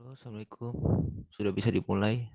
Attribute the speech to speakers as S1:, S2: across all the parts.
S1: Halo, Assalamualaikum. Sudah bisa dimulai?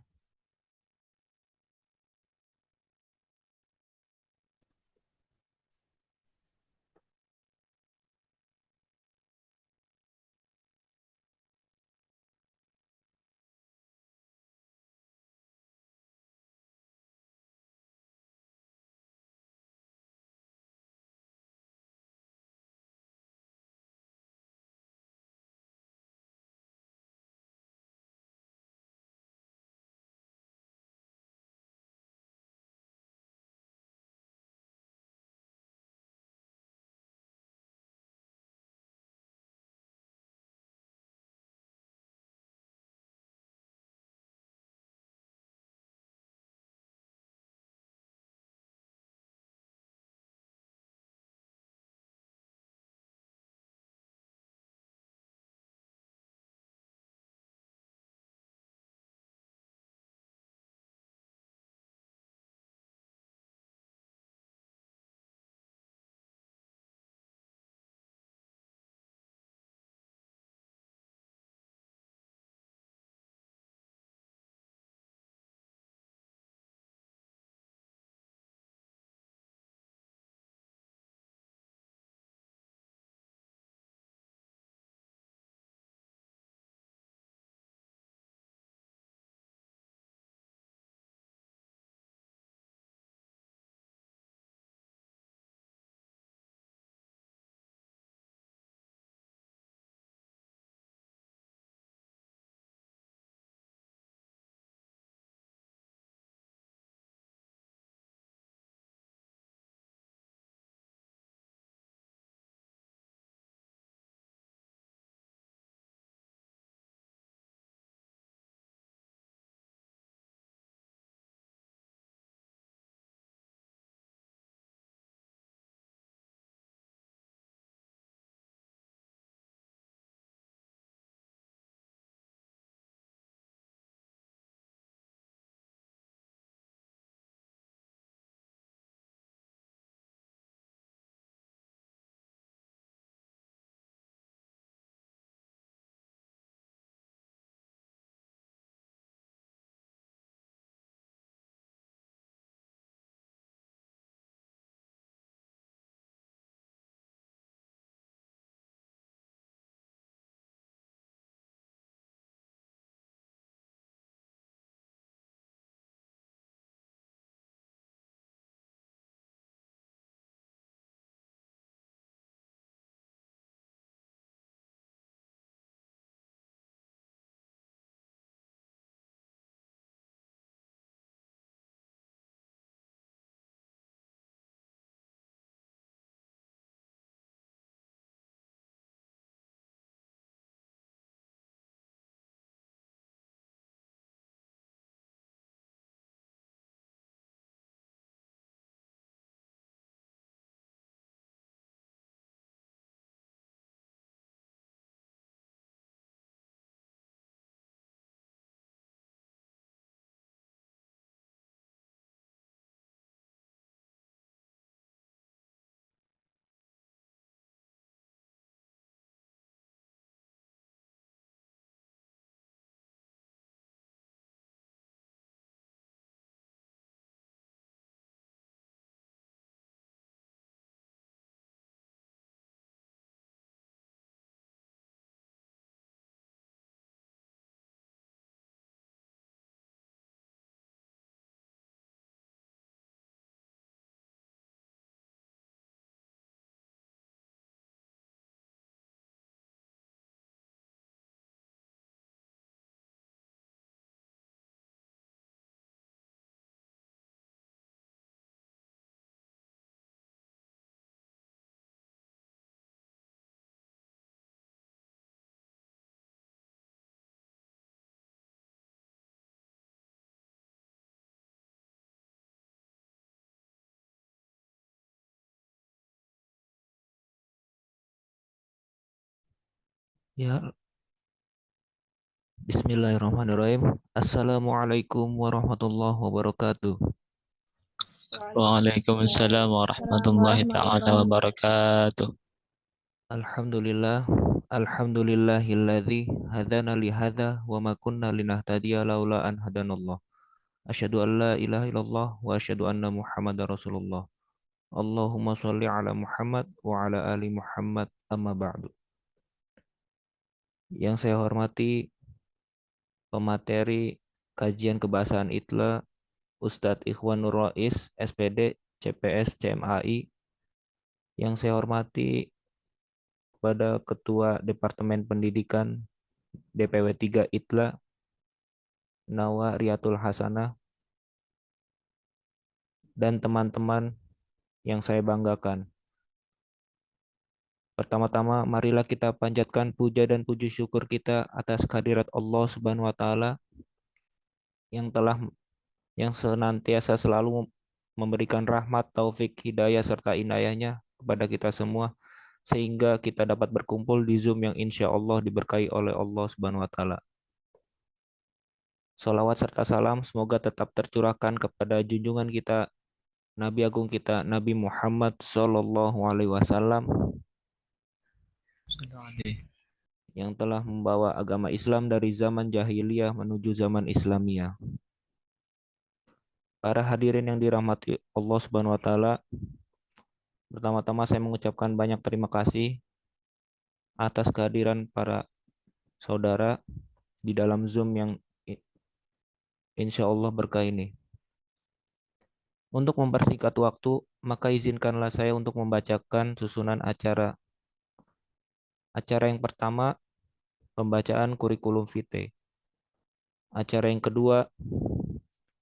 S1: Ya, Bismillahirrahmanirrahim. Assalamualaikum warahmatullahi wabarakatuh.
S2: Waalaikumsalam
S3: Waalaikumsalam
S2: warahmatullahi taala
S3: warahmatullahi wabarakatuh.
S2: wabarakatuh.
S1: Alhamdulillah, Alhamdulillahilladzi hadana li hadza wa ma kunna linahtadiya laula an hadanallah. Asyhadu an la ilaha illallah wa asyhadu anna Muhammadar Rasulullah. Allahumma sholli ala Muhammad wa ala ali Muhammad amma ba'du. Yang saya hormati pemateri kajian kebahasaan ITLA Ustadz Ikhwanur Rais SPD CPS CMAI. Yang saya hormati kepada Ketua Departemen Pendidikan DPW 3 ITLA Nawa Riatul Hasanah dan teman-teman yang saya banggakan. Pertama-tama, marilah kita panjatkan puja dan puji syukur kita atas kehadirat Allah Subhanahu wa taala yang telah yang senantiasa selalu memberikan rahmat, taufik, hidayah serta inayahnya kepada kita semua sehingga kita dapat berkumpul di Zoom yang insya Allah diberkahi oleh Allah Subhanahu wa taala. Salawat serta salam semoga tetap tercurahkan kepada junjungan kita Nabi Agung kita Nabi Muhammad Sallallahu Alaihi Wasallam yang telah membawa agama Islam dari zaman jahiliyah menuju zaman Islamiyah. Para hadirin yang dirahmati Allah Subhanahu wa taala, pertama-tama saya mengucapkan banyak terima kasih atas kehadiran para saudara di dalam Zoom yang insya Allah berkah ini. Untuk mempersingkat waktu, maka izinkanlah saya untuk membacakan susunan acara. Acara yang pertama, pembacaan kurikulum vitae. Acara yang kedua,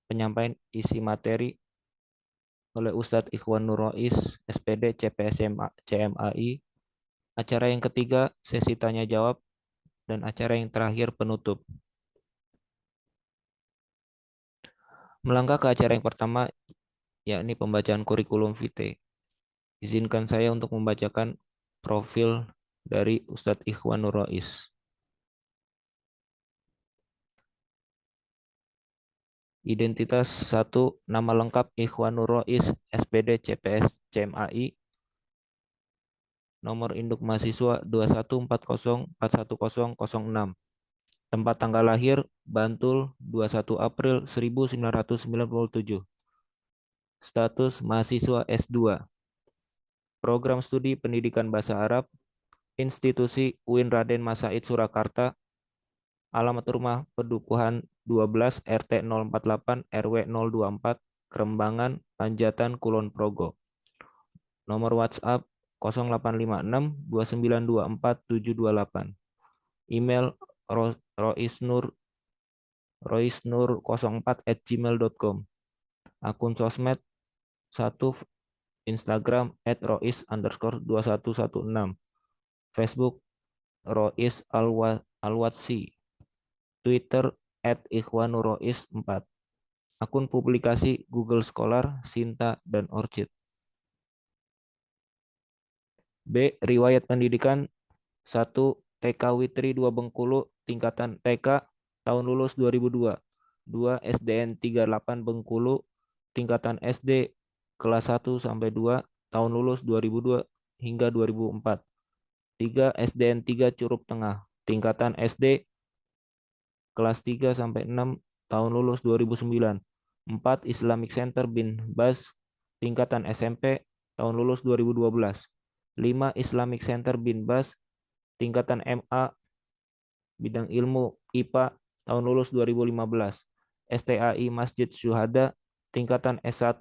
S1: penyampaian isi materi oleh Ustadz Ikhwanur Rais SPD CPS CMAI. Acara yang ketiga, sesi tanya jawab. Dan acara yang terakhir, penutup. Melangkah ke acara yang pertama, yakni pembacaan kurikulum vitae. Izinkan saya untuk membacakan profil dari Ustadz Ikhwanur Rais. Identitas 1, nama lengkap Ikhwanur Rais SPD CPS CMAI. Nomor induk mahasiswa 21404106. Tempat tanggal lahir Bantul 21 April 1997. Status mahasiswa S2. Program studi pendidikan bahasa Arab. Institusi UIN Raden Masaid Surakarta. Alamat rumah Pedukuhan 12 RT 048 RW 024 Kerembangan Panjatan Kulon Progo. Nomor WhatsApp 0856 2924 728. Email roisnur04@gmail.com. Akun sosmed 1 Instagram @rois_2116. Facebook Rois Alwatsi. Twitter @ikhwanurois4. Akun publikasi Google Scholar, Sinta, dan Orchid. B. Riwayat pendidikan 1. TK Witri 2 Bengkulu, tingkatan TK, tahun lulus 2002. 2. SDN 38 Bengkulu, tingkatan SD, kelas 1 sampai 2, tahun lulus 2002 hingga 2004. 3. SDN 3 Curup Tengah, tingkatan SD, kelas 3 sampai 6, tahun lulus 2009. 4. Islamic Center bin Baz, tingkatan SMP, tahun lulus 2012. 5. Islamic Center bin Baz, tingkatan MA, bidang ilmu IPA, tahun lulus 2015. STAI Masjid Syuhada, tingkatan S1,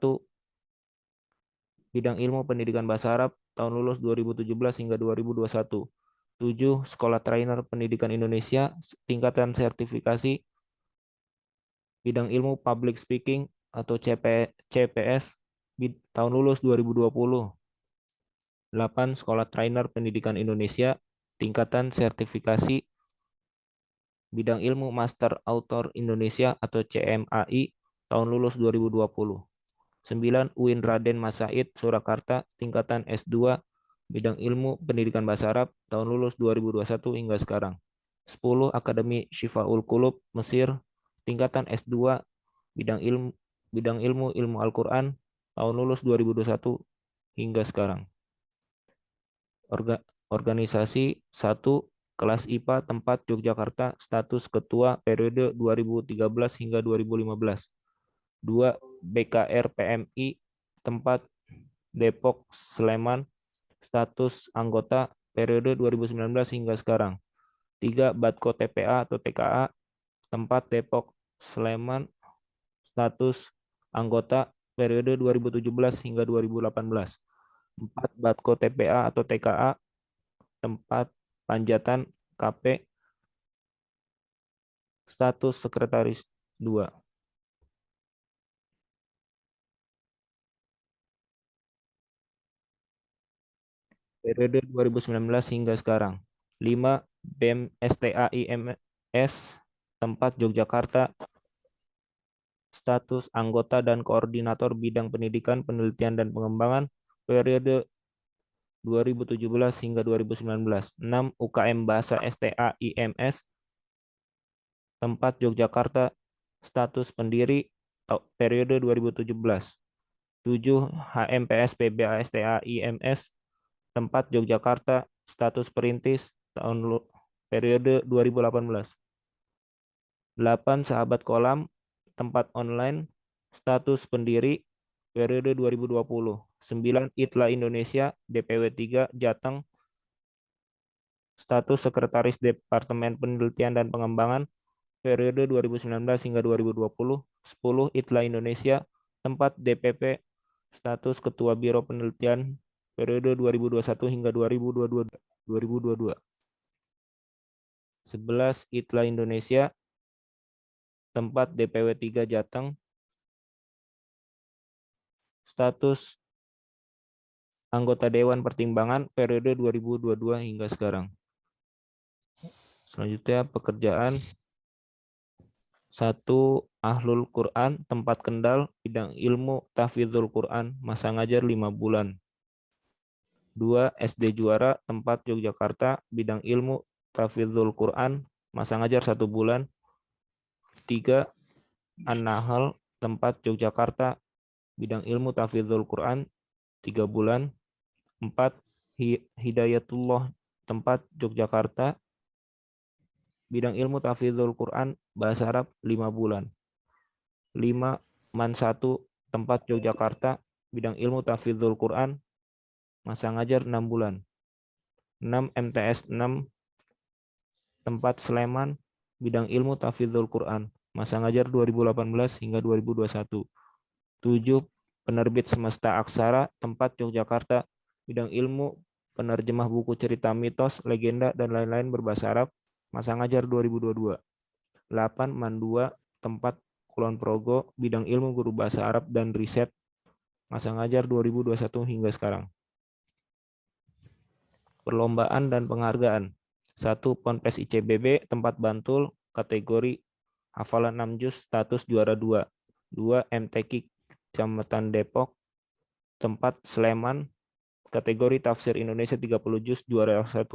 S1: bidang ilmu pendidikan bahasa Arab, tahun lulus 2017 hingga 2021. 7. Sekolah Trainer Pendidikan Indonesia, tingkatan sertifikasi bidang ilmu public speaking atau CPS, tahun lulus 2020. 8. Sekolah Trainer Pendidikan Indonesia, tingkatan sertifikasi bidang ilmu Master Author Indonesia atau CMAI, tahun lulus 2020. 9. UIN Raden Masaid Surakarta, tingkatan S2 bidang ilmu pendidikan bahasa Arab, tahun lulus 2021 hingga sekarang. 10. Akademi Syifaul Qulub Mesir, tingkatan S2 bidang ilmu ilmu Al-Qur'an, tahun lulus 2021 hingga sekarang. Organisasi 1. kelas IPA tempat Yogyakarta, status ketua periode 2013 hingga 2015. 2. BKR PMI tempat Depok Sleman, status anggota periode 2019 hingga sekarang. 3. Batko TPA atau TKA tempat Depok Sleman, status anggota periode 2017 hingga 2018. 4. Batko TPA atau TKA tempat Panjatan KP, status sekretaris 2. Periode 2019 hingga sekarang. 5. BEM STAIMS tempat Yogyakarta, status anggota dan koordinator bidang pendidikan, penelitian, dan pengembangan periode 2017 hingga 2019. 6. UKM Bahasa STAIMS tempat Yogyakarta, status pendiri periode 2017. 7. HMPS PBASTAIMS tempat Yogyakarta, status perintis periode 2018. 8. Sahabat Kolam tempat online, status pendiri periode 2020. 9. ITLA Indonesia DPW 3 Jateng, status sekretaris Departemen Penelitian dan Pengembangan periode 2019 hingga 2020. 10. ITLA Indonesia tempat DPP, status ketua Biro Penelitian periode 2021 hingga 2022. 11. ITLA Indonesia tempat DPW 3 Jateng, status anggota Dewan Pertimbangan periode 2022 hingga sekarang. Selanjutnya pekerjaan. 1. Ahlul Quran tempat Kendal, bidang ilmu tahfidzul Quran, masa ngajar 5 bulan. 2. SD Juara tempat Yogyakarta, bidang ilmu tahfidzul Quran, masa ngajar 1 bulan. 3. An-Nahl tempat Yogyakarta, bidang ilmu tahfidzul Quran 3 bulan. 4. Hidayatullah tempat Yogyakarta, bidang ilmu tahfidzul Quran bahasa Arab 5 bulan. 5. Man 1 tempat Yogyakarta, bidang ilmu tahfidzul Quran, masa ngajar 6 bulan. 6. MTS 6 tempat Sleman, bidang ilmu tahfidzul Quran, masa ngajar 2018 hingga 2021. 7. Penerbit Semesta Aksara tempat Yogyakarta, bidang ilmu penerjemah buku cerita mitos, legenda, dan lain-lain berbahasa Arab, masa ngajar 2022. 8. Man 2 tempat Kulon Progo, bidang ilmu guru bahasa Arab dan riset, masa ngajar 2021 hingga sekarang. Perlombaan dan penghargaan. 1. Ponpes ICBB tempat Bantul, kategori hafalan 6 juz, status juara 2. 2. MTQ Kecamatan Depok tempat Sleman, kategori tafsir Indonesia 30 juz, juara 1.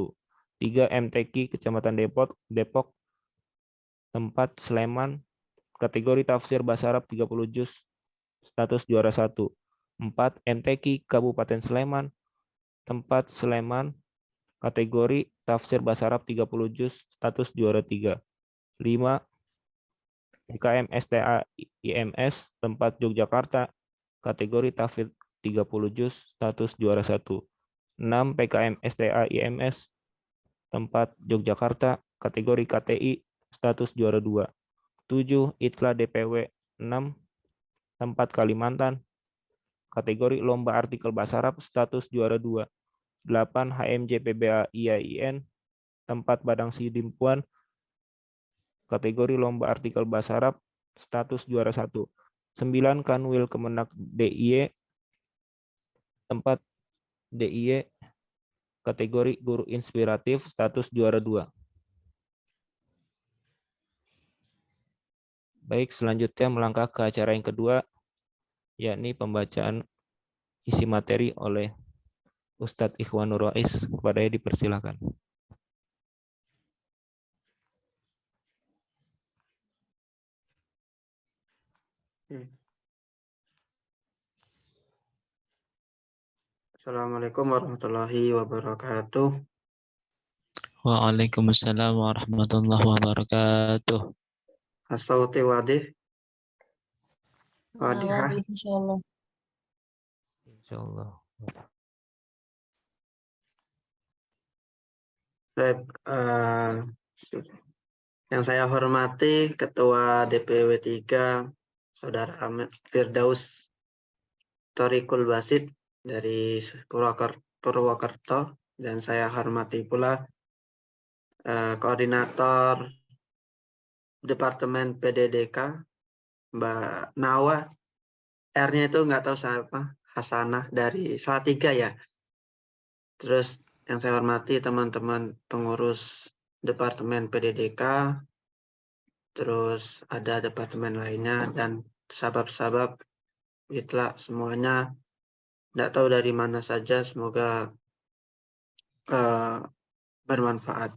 S1: 3. MTQ Kecamatan Depok tempat Sleman, kategori tafsir bahasa Arab 30 juz, status juara 1. 4. MTQ Kabupaten Sleman tempat Sleman, kategori tafsir bahasa Arab 30 juz, status juara 3. 5. PKM STA IMS tempat Yogyakarta, kategori tafsir 30 juz, status juara 1. 6. PKM STA IMS tempat Yogyakarta, kategori KTI, status juara 2. 7. ITLA DPW 6 tempat Kalimantan, kategori lomba artikel bahasa Arab, status juara 2. 8. HMJ PBA IAIN tempat Padang Sidimpuan, kategori lomba artikel bahasa Arab, status juara 1. 9. Kanwil Kemenak DIY tempat DIY, kategori guru inspiratif, status juara 2. Baik, selanjutnya melangkah ke acara yang kedua, yakni pembacaan isi materi oleh Ustadz Ikhwanur Rais. Kepadanya dipersilakan.
S2: Assalamualaikum warahmatullahi wabarakatuh. Waalaikumsalam warahmatullahi wabarakatuh.
S3: As-sawti wadih. Wadihah.
S4: Wadih, insyaallah.
S1: Insyaallah.
S3: Baik, yang saya hormati Ketua DPW 3, Saudara Firdaus Thoriqul Basit dari Purwokerto, dan saya hormati pula Koordinator Departemen PDDK, Mbak Nawa. R-nya itu nggak tahu siapa, Hasanah dari Salatiga ya. Terus yang saya hormati teman-teman pengurus Departemen PDDK, terus ada departemen lainnya, dan sahabat-sahabat Itla semuanya, tidak tahu dari mana saja, semoga bermanfaat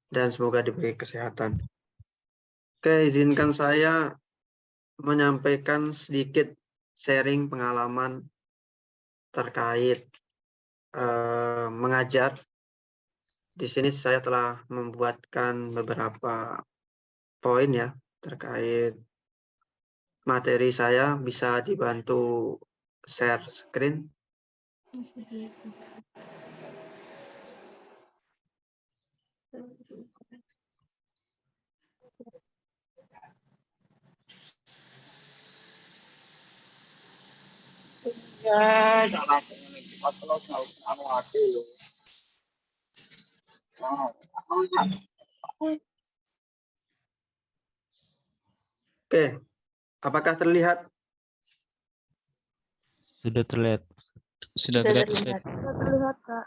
S3: dan semoga diberi kesehatan. Oke, izinkan saya menyampaikan sedikit sharing pengalaman terkait mengajar. Di sini saya telah membuatkan beberapa poin ya terkait materi saya, bisa dibantu share screen. Oke, apakah terlihat?
S1: Sudah terlihat.
S2: Sudah
S4: Sudah
S2: terlihat,
S4: terlihat.
S2: Ustaz.
S4: Sudah terlihat, Kak.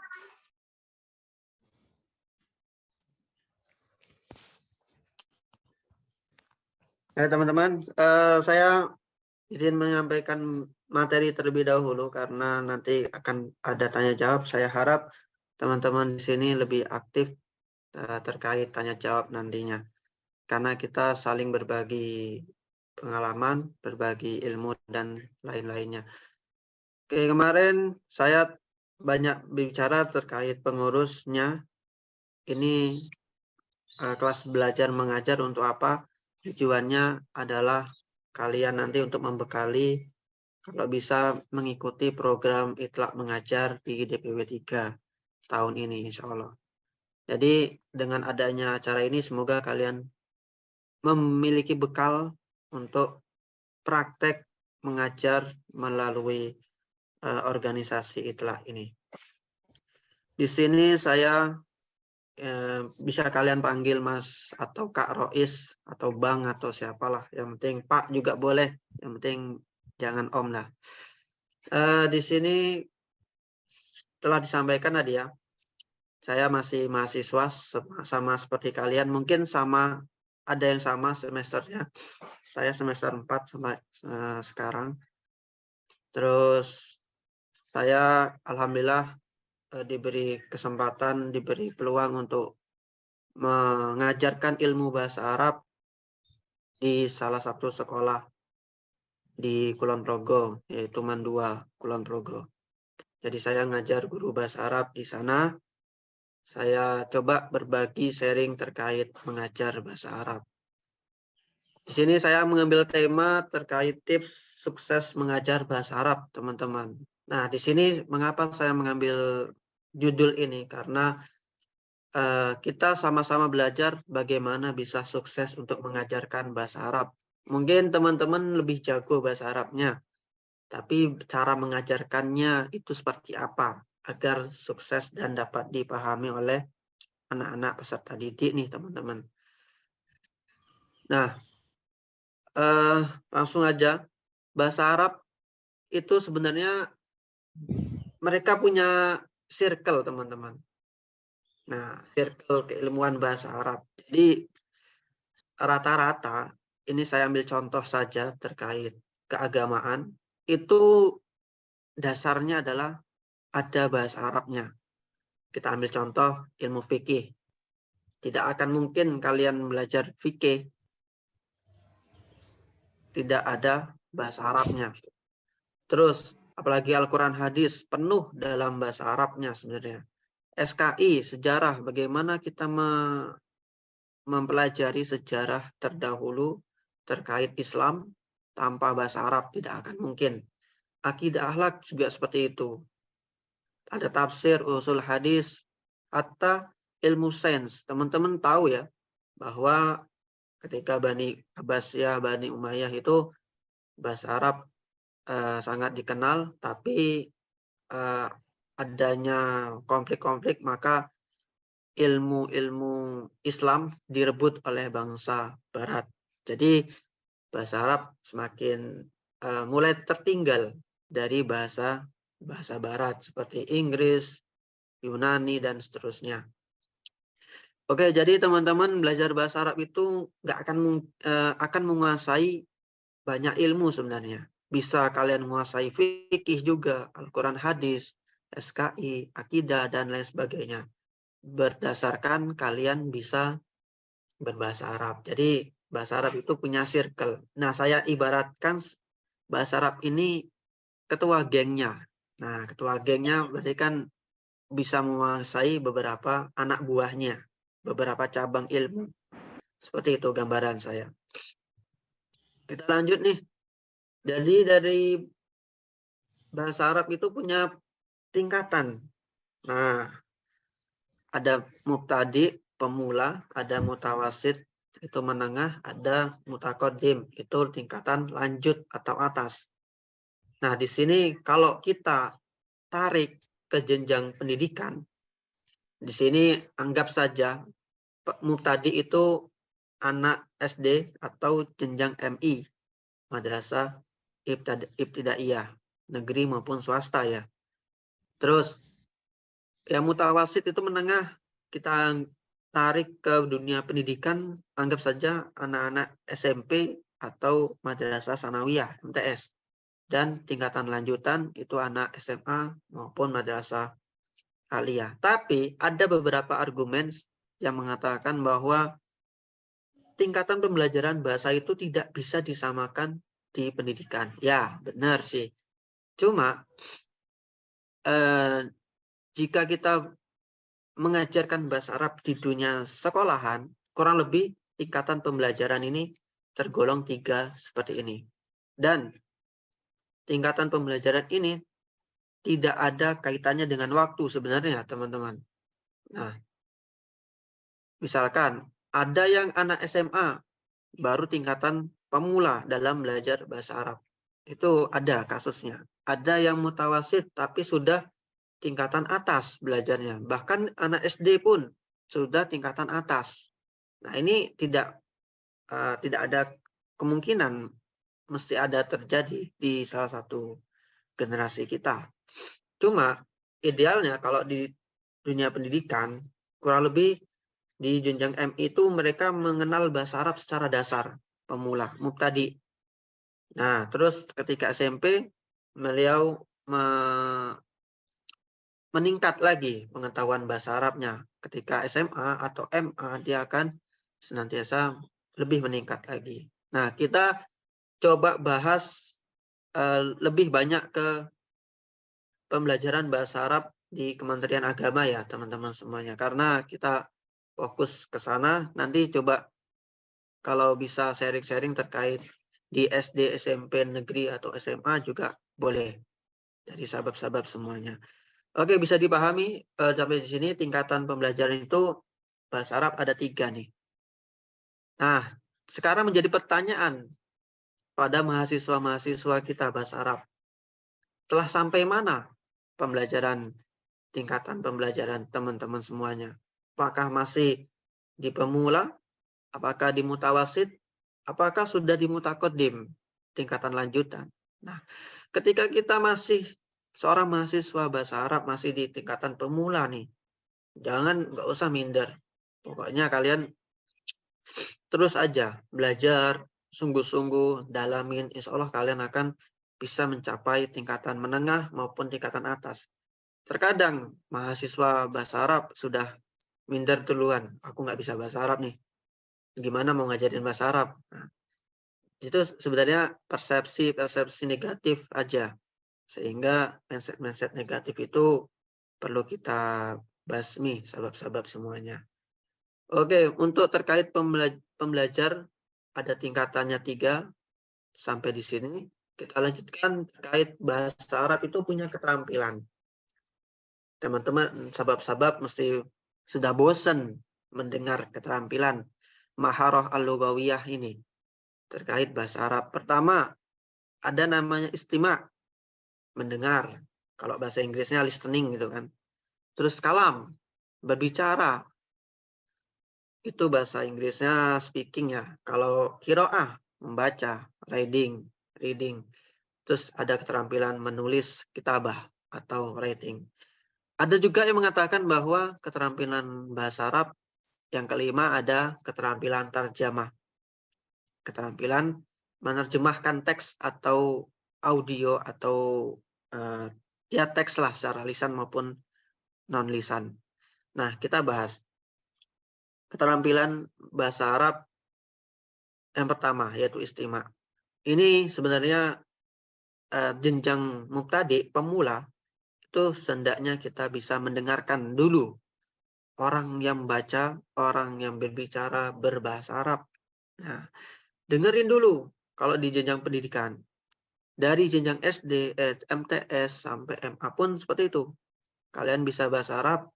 S3: Teman-teman, saya izin menyampaikan materi terlebih dahulu karena nanti akan ada tanya jawab. Saya harap teman-teman di sini lebih aktif terkait tanya jawab nantinya, karena kita saling berbagi pengalaman, berbagi ilmu dan lain-lainnya. Oke, kemarin saya banyak bicara terkait pengurusnya. Ini kelas belajar mengajar untuk apa? Tujuannya adalah kalian nanti untuk membekali, kalau bisa mengikuti program Itlaq Mengajar di DPW 3 tahun ini, insya Allah. Jadi dengan adanya acara ini, semoga kalian memiliki bekal untuk praktek mengajar melalui organisasi Itlaq ini. Di sini saya bisa kalian panggil Mas atau Kak Rois atau Bang atau siapalah, yang penting Pak juga boleh, yang penting jangan Om lah. Di sini telah disampaikan tadi ya, saya masih mahasiswa sama seperti kalian, mungkin sama, ada yang sama semesternya. Saya semester 4 sampai sekarang. Terus saya alhamdulillah diberi kesempatan, diberi peluang untuk mengajarkan ilmu bahasa Arab di salah satu sekolah di Kulon Progo, yaitu Mandua, Kulon Progo. Jadi saya ngajar guru bahasa Arab di sana. Saya coba berbagi sharing terkait mengajar bahasa Arab. Di sini saya mengambil tema terkait tips sukses mengajar bahasa Arab, teman-teman. Nah, di sini mengapa saya mengambil judul ini? Karena kita sama-sama belajar bagaimana bisa sukses untuk mengajarkan bahasa Arab. Mungkin teman-teman lebih jago bahasa Arabnya, tapi cara mengajarkannya itu seperti apa agar sukses dan dapat dipahami oleh anak-anak peserta didik nih, teman-teman. Nah, langsung aja, bahasa Arab itu sebenarnya mereka punya circle, teman-teman. Nah, circle keilmuan bahasa Arab. Jadi rata-rata, ini saya ambil contoh saja terkait keagamaan, itu dasarnya adalah ada bahasa Arabnya. Kita ambil contoh ilmu fikih. Tidak akan mungkin kalian belajar fikih tidak ada bahasa Arabnya. Terus, apalagi Al-Quran hadis, penuh dalam bahasa Arabnya sebenarnya. SKI, sejarah, bagaimana kita mempelajari sejarah terdahulu terkait Islam tanpa bahasa Arab, tidak akan mungkin. Akidah akhlak juga seperti itu. Ada tafsir, usul hadis, hatta ilmu sains. Teman-teman tahu ya, bahwa ketika Bani Abbasiyah, Bani Umayyah itu bahasa Arab sangat dikenal, tapi adanya konflik-konflik, maka ilmu-ilmu Islam direbut oleh bangsa Barat. Jadi bahasa Arab semakin mulai tertinggal dari bahasa Barat seperti Inggris, Yunani, dan seterusnya. Oke, jadi teman-teman belajar bahasa Arab itu nggak akan menguasai banyak ilmu sebenarnya. Bisa kalian menguasai fikih juga, Al-Quran, hadis, SKI, akidah, dan lain sebagainya. Berdasarkan kalian bisa berbahasa Arab. Jadi bahasa Arab itu punya circle. Nah, saya ibaratkan bahasa Arab ini ketua gengnya. Nah, ketua gengnya berarti kan bisa menguasai beberapa anak buahnya, beberapa cabang ilmu. Seperti itu gambaran saya. Kita lanjut nih. Jadi dari bahasa Arab itu punya tingkatan. Nah, ada mubtadi, pemula, ada mutawasid, itu menengah, ada mutaqaddim, itu tingkatan lanjut atau atas. Nah, di sini kalau kita tarik ke jenjang pendidikan, di sini anggap saja mubtadi itu anak SD atau jenjang MI, madrasah ibtidaiyah, negeri maupun swasta ya. Terus yang mutawasid itu menengah, kita tarik ke dunia pendidikan, anggap saja anak-anak SMP atau madrasah sanawiyah, MTS. Dan tingkatan lanjutan itu anak SMA maupun madrasah aliyah. Tapi ada beberapa argumen yang mengatakan bahwa tingkatan pembelajaran bahasa itu tidak bisa disamakan di pendidikan. Ya, benar sih. Cuma jika kita mengajarkan bahasa Arab di dunia sekolahan, kurang lebih tingkatan pembelajaran ini tergolong 3 seperti ini. Dan tingkatan pembelajaran ini tidak ada kaitannya dengan waktu sebenarnya, teman-teman. Nah, misalkan ada yang anak SMA baru tingkatan pemula dalam belajar bahasa Arab. Itu ada kasusnya. Ada yang mutawasid tapi sudah tingkatan atas belajarnya. Bahkan anak SD pun sudah tingkatan atas. Nah, ini tidak ada kemungkinan, mesti ada terjadi di salah satu generasi kita. Cuma idealnya kalau di dunia pendidikan, kurang lebih di jenjang MI itu mereka mengenal bahasa Arab secara dasar, pemula, mubtadi. Nah, terus ketika SMP, beliau meningkat lagi pengetahuan bahasa Arabnya. Ketika SMA atau MA, dia akan senantiasa lebih meningkat lagi. Nah, kita coba bahas lebih banyak ke pembelajaran bahasa Arab di Kementerian Agama ya, teman-teman semuanya. Karena kita fokus ke sana, nanti coba kalau bisa sharing-sharing terkait di SD, SMP, negeri, atau SMA juga boleh. Dari sahabat-sahabat semuanya. Oke, bisa dipahami sampai di sini tingkatan pembelajaran itu bahasa Arab ada 3 nih. Nah, sekarang menjadi pertanyaan pada mahasiswa-mahasiswa kita bahasa Arab. Telah sampai mana tingkatan pembelajaran teman-teman semuanya? Apakah masih di pemula? Apakah di mutawasid? Apakah sudah di mutaqaddim, tingkatan lanjutan? Nah, ketika kita masih seorang mahasiswa bahasa Arab masih di tingkatan pemula nih, nggak usah minder. Pokoknya kalian terus aja belajar, sungguh-sungguh, dalamin. Insya Allah kalian akan bisa mencapai tingkatan menengah maupun tingkatan atas. Terkadang mahasiswa bahasa Arab sudah minder duluan. Aku nggak bisa bahasa Arab nih. Gimana mau ngajarin bahasa Arab? Nah, itu sebenarnya persepsi negatif aja. Sehingga mindset negatif itu perlu kita basmi, sabab-sabab semuanya. Oke, untuk terkait pembelajar ada tingkatannya 3 sampai di sini. Kita lanjutkan terkait bahasa Arab itu punya keterampilan. Teman-teman, sabab-sabab mesti sudah bosan mendengar keterampilan maharah al-lughawiyah ini terkait bahasa Arab. Pertama, ada namanya istima', mendengar. Kalau bahasa Inggrisnya listening gitu kan. Terus kalam, berbicara. Itu bahasa Inggrisnya speaking ya. Kalau qiraah, membaca, reading. Terus ada keterampilan menulis kitabah atau writing. Ada juga yang mengatakan bahwa keterampilan bahasa Arab yang kelima ada keterampilan tarjamah. Keterampilan menerjemahkan teks atau audio atau ya teks lah secara lisan maupun non lisan. Nah, kita bahas keterampilan bahasa Arab yang pertama yaitu istima'. Ini sebenarnya jenjang mubtadi, pemula, itu hendaknya kita bisa mendengarkan dulu orang yang membaca, orang yang berbicara berbahasa Arab. Nah, dengerin dulu kalau di jenjang pendidikan. Dari jenjang SD, MTS, sampai MA pun seperti itu. Kalian bisa bahasa Arab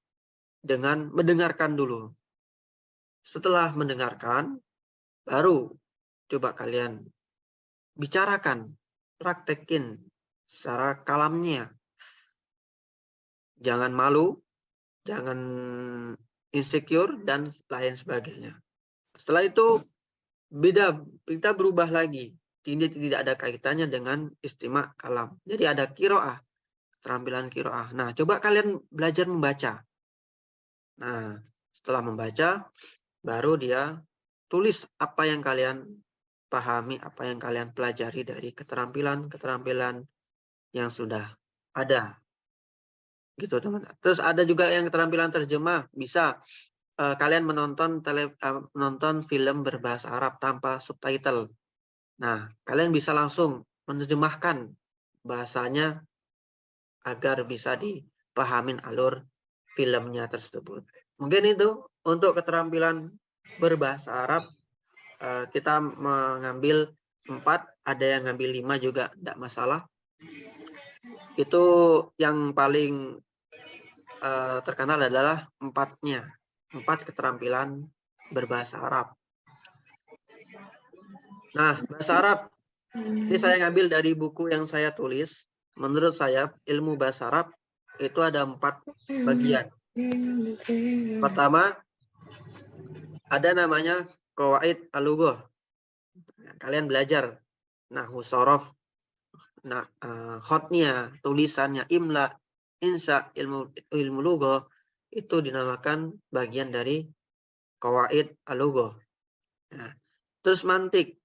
S3: dengan mendengarkan dulu. Setelah mendengarkan, baru coba kalian bicarakan, praktekin secara kalamnya. Jangan malu, jangan insecure, dan lain sebagainya. Setelah itu, kita berubah lagi. Ini tidak ada kaitannya dengan istima' kalam. Jadi ada qiraah, keterampilan qiraah. Nah, coba kalian belajar membaca. Nah, setelah membaca, baru dia tulis apa yang kalian pahami, apa yang kalian pelajari dari keterampilan-keterampilan yang sudah ada. Gitu, teman. Terus ada juga yang keterampilan terjemah. Bisa kalian menonton film berbahasa Arab tanpa subtitle. Nah, kalian bisa langsung menerjemahkan bahasanya agar bisa dipahamin alur filmnya tersebut. Mungkin itu untuk keterampilan berbahasa Arab. Kita mengambil 4, ada yang ngambil 5 juga, tidak masalah. Itu yang paling terkenal adalah 4 keterampilan berbahasa Arab. Nah, bahasa Arab ini saya ngambil dari buku yang saya tulis. Menurut saya ilmu bahasa Arab itu ada 4 bagian. Pertama, ada namanya qawaid al-lughah. Kalian belajar nahwu shorof, khotnya, tulisannya, imla, insya, ilmu lughah, itu dinamakan bagian dari qawaid al-lughah. Nah, terus mantik,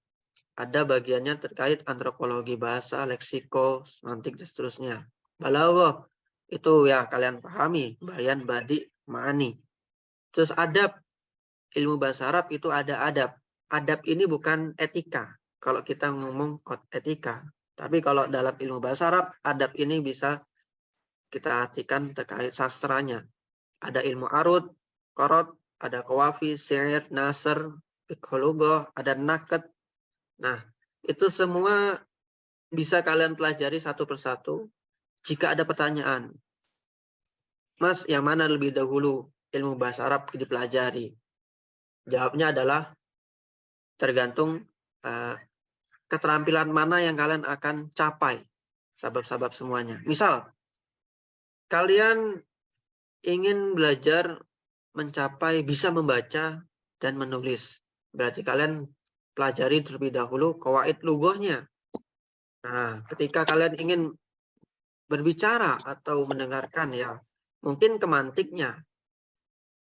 S3: ada bagiannya terkait antropologi bahasa, leksiko, semantik, dan seterusnya. Balaghah, itu ya kalian pahami, bayan, badi, ma'ani. Terus adab, ilmu bahasa Arab itu ada adab. Adab ini bukan etika. Kalau kita ngomong etika. Tapi kalau dalam ilmu bahasa Arab, adab ini bisa kita artikan terkait sastranya. Ada ilmu arud, korot, ada kawafi, syair, nasr, fiqh, ada naket. Nah, itu semua bisa kalian pelajari satu persatu. Jika ada pertanyaan, Mas, yang mana lebih dahulu ilmu bahasa Arab dipelajari? Jawabnya adalah tergantung keterampilan mana yang kalian akan capai. Sabab-sabab semuanya. Misal, kalian ingin belajar mencapai bisa membaca dan menulis. Berarti kalian pelajari terlebih dahulu qawaid lughahnya. Nah, ketika kalian ingin berbicara atau mendengarkan ya, mungkin kemantiknya.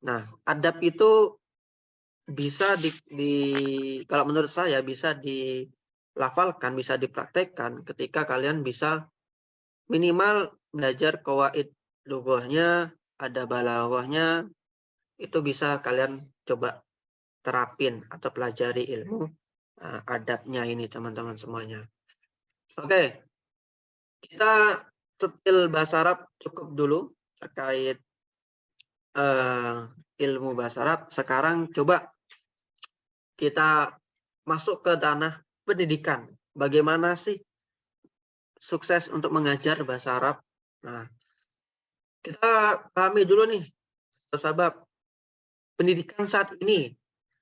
S3: Nah, adab itu bisa kalau menurut saya bisa dilafalkan, bisa dipraktekkan ketika kalian bisa minimal belajar qawaid lughahnya, ada balaghahnya, itu bisa kalian coba terapin atau pelajari ilmu adabnya ini teman-teman semuanya. Oke, kita tutil bahasa Arab cukup dulu terkait ilmu bahasa Arab. Sekarang coba kita masuk ke ranah pendidikan. Bagaimana sih sukses untuk mengajar bahasa Arab? Nah, kita pahami dulu nih, sahabat, pendidikan saat ini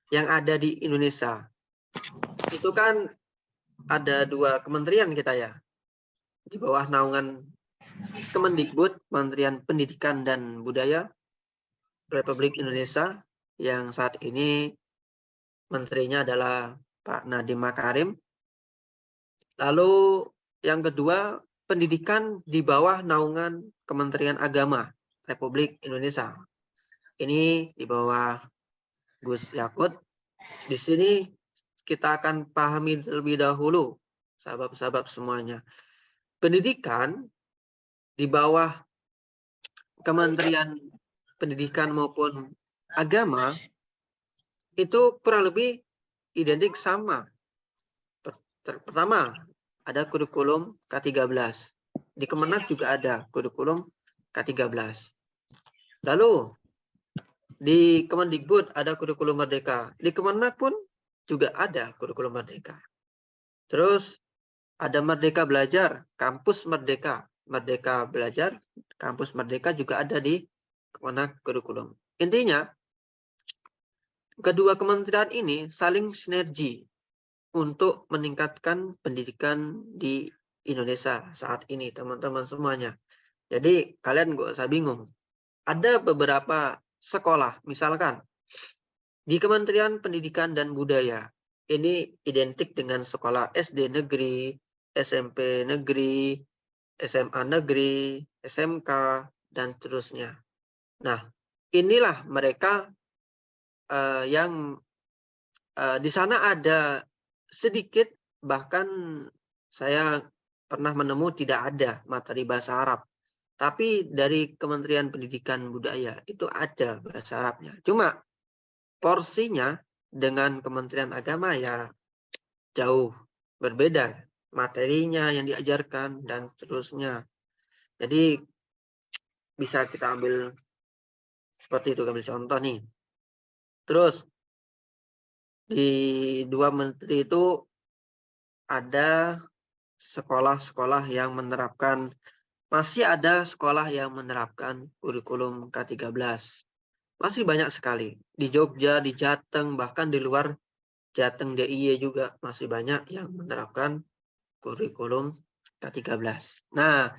S3: yang ada di Indonesia. Itu kan ada 2 kementerian kita ya. Di bawah naungan Kemendikbud, Kementerian Pendidikan dan Budaya Republik Indonesia, yang saat ini menterinya adalah Pak Nadiem Makarim. Lalu yang kedua, pendidikan di bawah naungan Kementerian Agama Republik Indonesia. Ini di bawah Gus Yakut. Di sini kita akan pahami terlebih dahulu, sahabat-sahabat semuanya. Pendidikan di bawah Kementerian Pendidikan maupun Agama itu kurang lebih identik sama. Pertama, ada kurikulum K13. Di Kemenak juga ada kurikulum K13. Lalu di Kemendikbud ada kurikulum Merdeka. Di Kemenak pun juga ada kurikulum Merdeka. Terus ada Merdeka Belajar, Kampus Merdeka. Merdeka Belajar, Kampus Merdeka juga ada di Kemenak kurikulum. Intinya, kedua kementerian ini saling sinergi untuk meningkatkan pendidikan di Indonesia saat ini, teman-teman semuanya. Jadi kalian nggak usah bingung. Ada beberapa sekolah, misalkan di Kementerian Pendidikan dan Budaya, ini identik dengan sekolah SD negeri, SMP negeri, SMA negeri, SMK, dan seterusnya. Nah, inilah mereka yang di sana ada sedikit, bahkan saya pernah menemu tidak ada materi bahasa Arab. Tapi dari Kementerian Pendidikan Budaya itu ada bahasa Arabnya. Cuma porsinya dengan Kementerian Agama ya jauh berbeda. Materinya yang diajarkan dan seterusnya. Jadi bisa kita ambil seperti itu, ambil contoh nih. Terus di 2 menteri itu ada sekolah-sekolah yang menerapkan, masih ada sekolah yang menerapkan kurikulum K13. Masih banyak sekali. Di Jogja, di Jateng, bahkan di luar Jateng DIY juga masih banyak yang menerapkan kurikulum K13. Nah,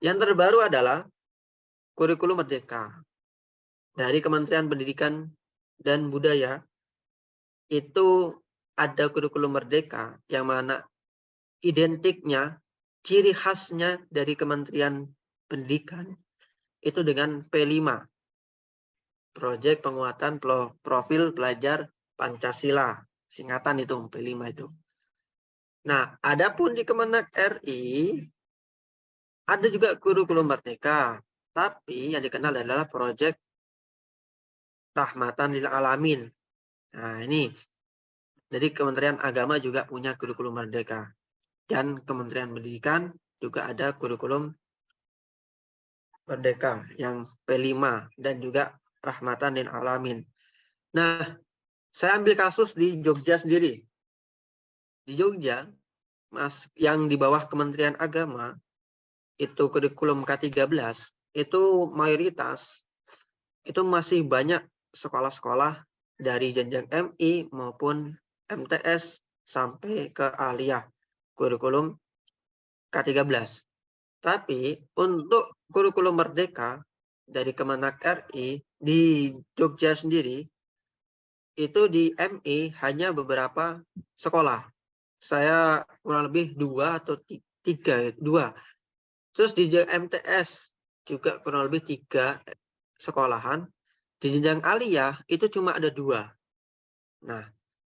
S3: yang terbaru adalah kurikulum Merdeka. Dari Kementerian Pendidikan dan Budaya, itu ada kurikulum Merdeka yang mana identiknya, ciri khasnya dari Kementerian Pendidikan itu dengan P5. Proyek Penguatan Profil Pelajar Pancasila. Singkatan itu P5 itu. Nah, adapun di Kemenak RI ada juga kurikulum Merdeka, tapi yang dikenal adalah Proyek Rahmatan lil Alamin. Nah, ini jadi Kementerian Agama juga punya kurikulum Merdeka. Dan Kementerian Pendidikan juga ada kurikulum Merdeka yang P5 dan juga Rahmatan lil Alamin. Nah, saya ambil kasus di Jogja sendiri. Di Jogja, yang di bawah Kementerian Agama, itu kurikulum K13, itu mayoritas, itu masih banyak sekolah-sekolah dari jenjang MI maupun MTS sampai ke aliyah kurikulum K13. Tapi untuk kurikulum Merdeka dari Kemenak RI di Jogja sendiri, itu di MI hanya beberapa sekolah. Saya kurang lebih 2 atau 3, 2. Terus di MTS juga kurang lebih 3 sekolahan. Di jenjang aliyah itu cuma ada 2. Nah,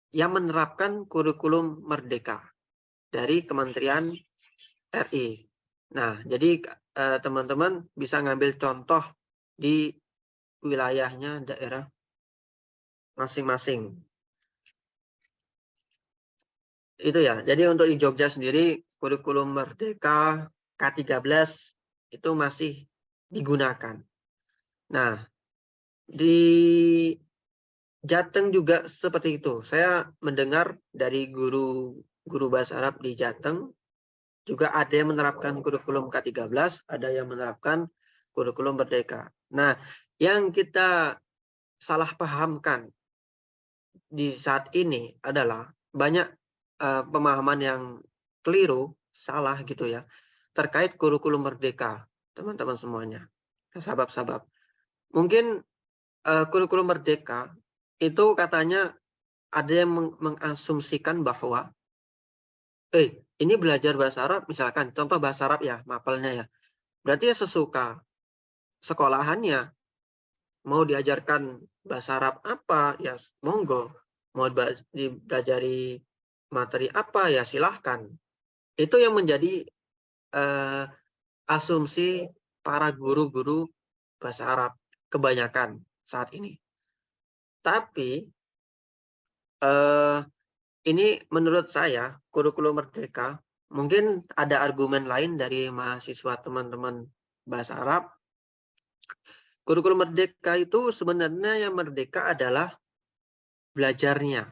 S3: yang menerapkan kurikulum Merdeka dari Kementerian RI. Nah, jadi teman-teman bisa ngambil contoh di wilayahnya daerah masing-masing. Itu ya. Jadi untuk di Jogja sendiri kurikulum Merdeka K13 itu masih digunakan. Nah, Di Jateng juga seperti itu. Saya mendengar dari guru bahasa Arab di Jateng juga ada yang menerapkan kurikulum K13, ada yang menerapkan kurikulum Merdeka. Nah, yang kita salah pahamkan di saat ini adalah banyak pemahaman yang keliru, salah gitu ya, terkait kurikulum Merdeka, teman-teman semuanya, sahabat-sahabat. Mungkin kurikulum Merdeka itu katanya ada yang mengasumsikan bahwa ini belajar bahasa Arab, misalkan contoh bahasa Arab ya, mapelnya ya. Berarti ya sesuka sekolahannya, mau diajarkan bahasa Arab apa ya monggo, mau dipelajari materi apa ya silahkan. Itu yang menjadi asumsi para guru-guru bahasa Arab kebanyakan saat ini. Tapi ini menurut saya kurikulum Merdeka, mungkin ada argumen lain dari mahasiswa teman-teman bahasa Arab. Kurikulum Merdeka itu sebenarnya yang merdeka adalah belajarnya.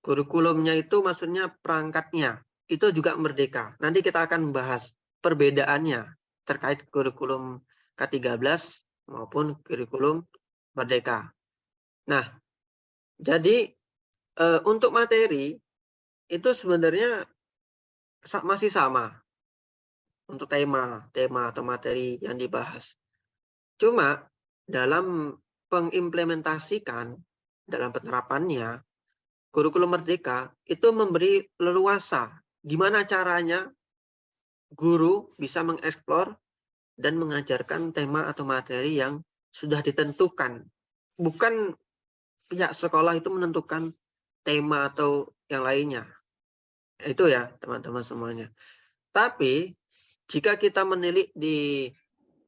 S3: Kurikulumnya itu maksudnya perangkatnya. Itu juga merdeka. Nanti kita akan membahas perbedaannya terkait kurikulum K13 maupun kurikulum Merdeka. Nah, jadi untuk materi itu sebenarnya masih sama untuk tema atau materi yang dibahas. Cuma dalam pengimplementasikan, dalam penerapannya, kurikulum Merdeka itu memberi leluasa gimana caranya guru bisa mengeksplor dan mengajarkan tema atau materi yang sudah ditentukan. Bukan pihak sekolah itu menentukan tema atau yang lainnya. Itu ya teman-teman semuanya. Tapi jika kita menilik di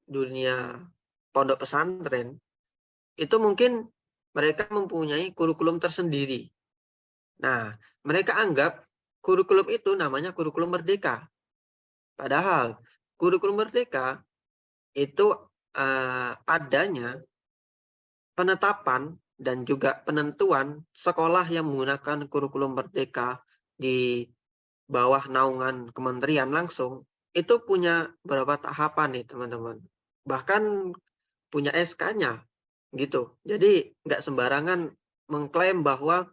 S3: dunia pondok pesantren, itu mungkin mereka mempunyai kurikulum tersendiri. Nah, mereka anggap kurikulum itu namanya kurikulum merdeka. Padahal kurikulum merdeka itu adanya penetapan dan juga penentuan sekolah yang menggunakan kurikulum merdeka di bawah naungan kementerian langsung, itu punya beberapa tahapan nih teman-teman. Bahkan punya SK-nya gitu. Jadi nggak sembarangan mengklaim bahwa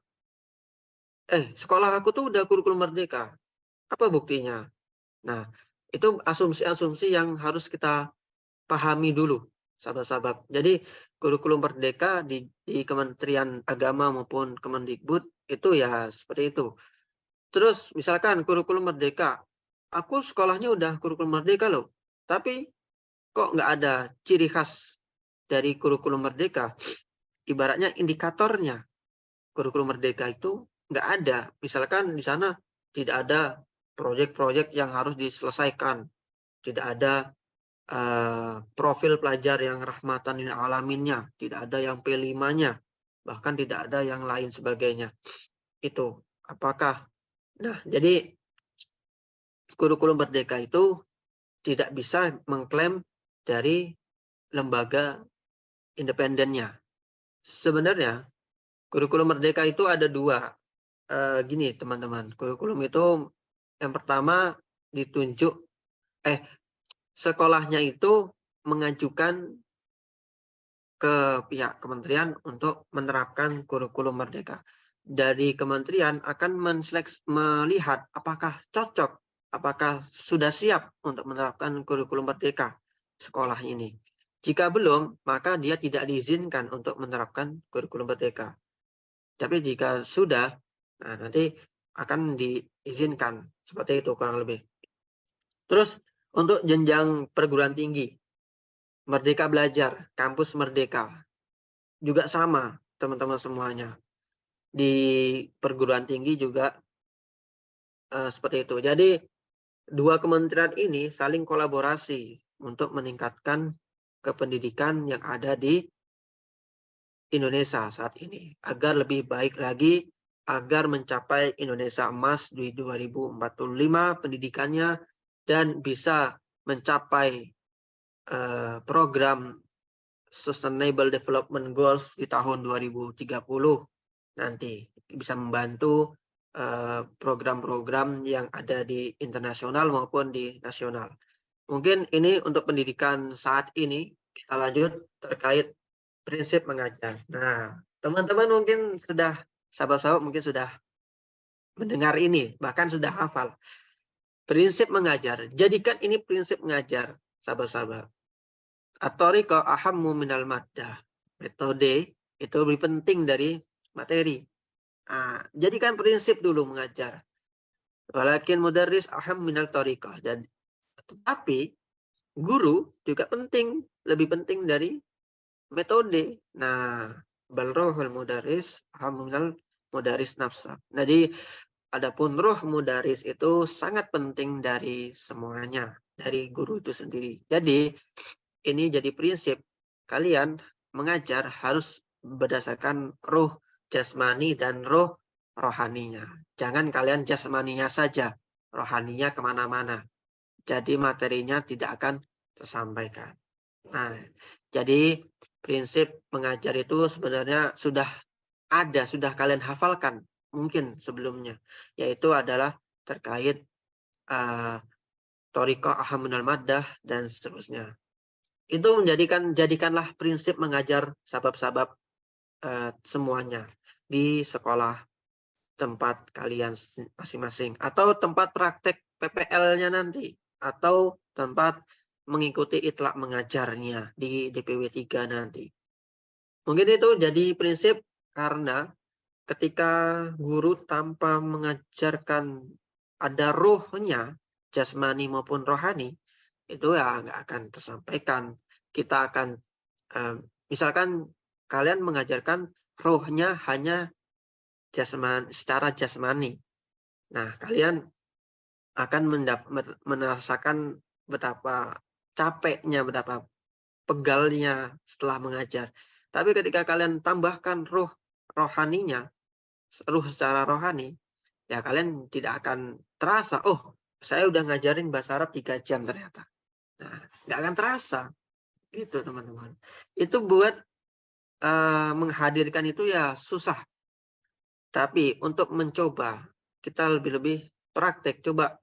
S3: sekolah aku tuh udah kurikulum merdeka. Apa buktinya? Nah, itu asumsi-asumsi yang harus kita pahami dulu, sahabat-sahabat. Jadi kurikulum merdeka di Kementerian Agama maupun Kemendikbud itu ya seperti itu. Terus misalkan kurikulum merdeka, aku sekolahnya udah kurikulum merdeka loh, tapi kok nggak ada ciri khas dari kurikulum merdeka? Ibaratnya indikatornya kurikulum merdeka itu nggak ada. Misalkan di sana tidak ada proyek-proyek yang harus diselesaikan, tidak ada profil pelajar yang rahmatan lil alaminnya, tidak ada yang P5-nya, bahkan tidak ada yang lain sebagainya. Itu apakah? Nah, jadi kurikulum merdeka itu tidak bisa mengklaim dari lembaga independennya. Sebenarnya kurikulum merdeka itu ada dua. Gini teman-teman, kurikulum itu yang pertama ditunjuk sekolahnya itu mengajukan ke pihak kementerian untuk menerapkan kurikulum merdeka. Dari kementerian akan melihat apakah cocok, apakah sudah siap untuk menerapkan kurikulum merdeka sekolah ini. Jika belum, maka dia tidak diizinkan untuk menerapkan kurikulum merdeka. Tapi jika sudah, nah nanti akan diizinkan. Seperti itu kurang lebih. Terus untuk jenjang perguruan tinggi, Merdeka Belajar, Kampus Merdeka, juga sama teman-teman semuanya. Di perguruan tinggi juga seperti itu. Jadi dua kementerian ini saling kolaborasi untuk meningkatkan kependidikan yang ada di Indonesia saat ini agar lebih baik lagi, agar mencapai Indonesia Emas di 2045 pendidikannya dan bisa mencapai program Sustainable Development Goals di tahun 2030 nanti bisa membantu program-program yang ada di internasional maupun di nasional. Mungkin ini untuk pendidikan saat ini. Kita lanjut terkait prinsip mengajar. Nah, teman-teman mungkin sudah, sahabat-sahabat mungkin sudah mendengar ini, bahkan sudah hafal. Prinsip mengajar. Jadikan ini prinsip mengajar, sahabat-sahabat. At-thariqah ahammu minal maddah. Metode itu lebih penting dari materi. Nah, jadikan prinsip dulu mengajar. Walakin mudarris aham minal thariqah. Dan tetapi guru juga penting, lebih penting dari metode. Nah, bal ruhul mudarris aham minal mudarris nafsa. Jadi adapun ruh mudarris itu sangat penting dari semuanya, dari guru itu sendiri. Jadi ini jadi prinsip, kalian mengajar harus berdasarkan ruh jasmani dan ruh rohaninya. Jangan kalian jasmaninya saja, rohaninya kemana-mana. Jadi materinya tidak akan tersampaikan. Nah, jadi prinsip mengajar itu sebenarnya sudah ada, sudah kalian hafalkan mungkin sebelumnya. Yaitu adalah terkait thariqah aham minal maddah dan seterusnya. Itu jadikanlah prinsip mengajar sabab-sabab semuanya di sekolah tempat kalian masing-masing, atau tempat praktek PPL-nya nanti, atau tempat mengikuti itlak mengajarnya di DPW 3 nanti. Mungkin itu jadi prinsip, karena ketika guru tanpa mengajarkan ada ruhnya, jasmani maupun rohani, itu ya nggak akan tersampaikan. Kita akan misalkan kalian mengajarkan ruhnya hanya secara jasmani. Nah, kalian akan merasakan betapa capeknya, betapa pegalnya setelah mengajar. Tapi ketika kalian tambahkan ruh rohaninya, ruh secara rohani, ya kalian tidak akan terasa, oh saya udah ngajarin bahasa Arab 3 jam ternyata. Nah, nggak akan terasa. Gitu teman-teman. Itu buat menghadirkan itu ya susah. Tapi untuk mencoba, kita lebih-lebih praktek. Coba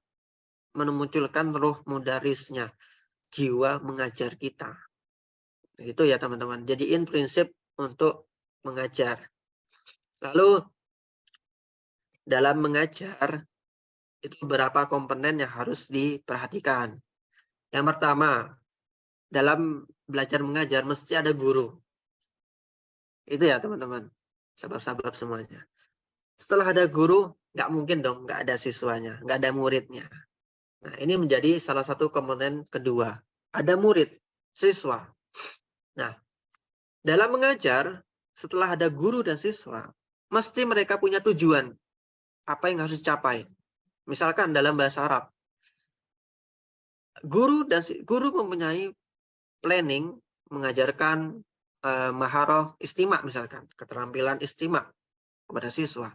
S3: memunculkan ruh mudarisnya. Jiwa mengajar kita. Itu ya teman-teman. Jadiin prinsip untuk mengajar. Lalu dalam mengajar, itu beberapa komponen yang harus diperhatikan. Yang pertama, dalam belajar mengajar mesti ada guru. Itu ya teman-teman. Sahabat-sahabat semuanya. Setelah ada guru, nggak mungkin dong nggak ada siswanya, nggak ada muridnya. Nah, ini menjadi salah satu komponen kedua. Ada murid, siswa. Nah, dalam mengajar, setelah ada guru dan siswa, mesti mereka punya tujuan. Apa yang harus dicapai? Misalkan dalam bahasa Arab, guru mempunyai planning mengajarkan maharah istimak, misalkan keterampilan istimak kepada siswa.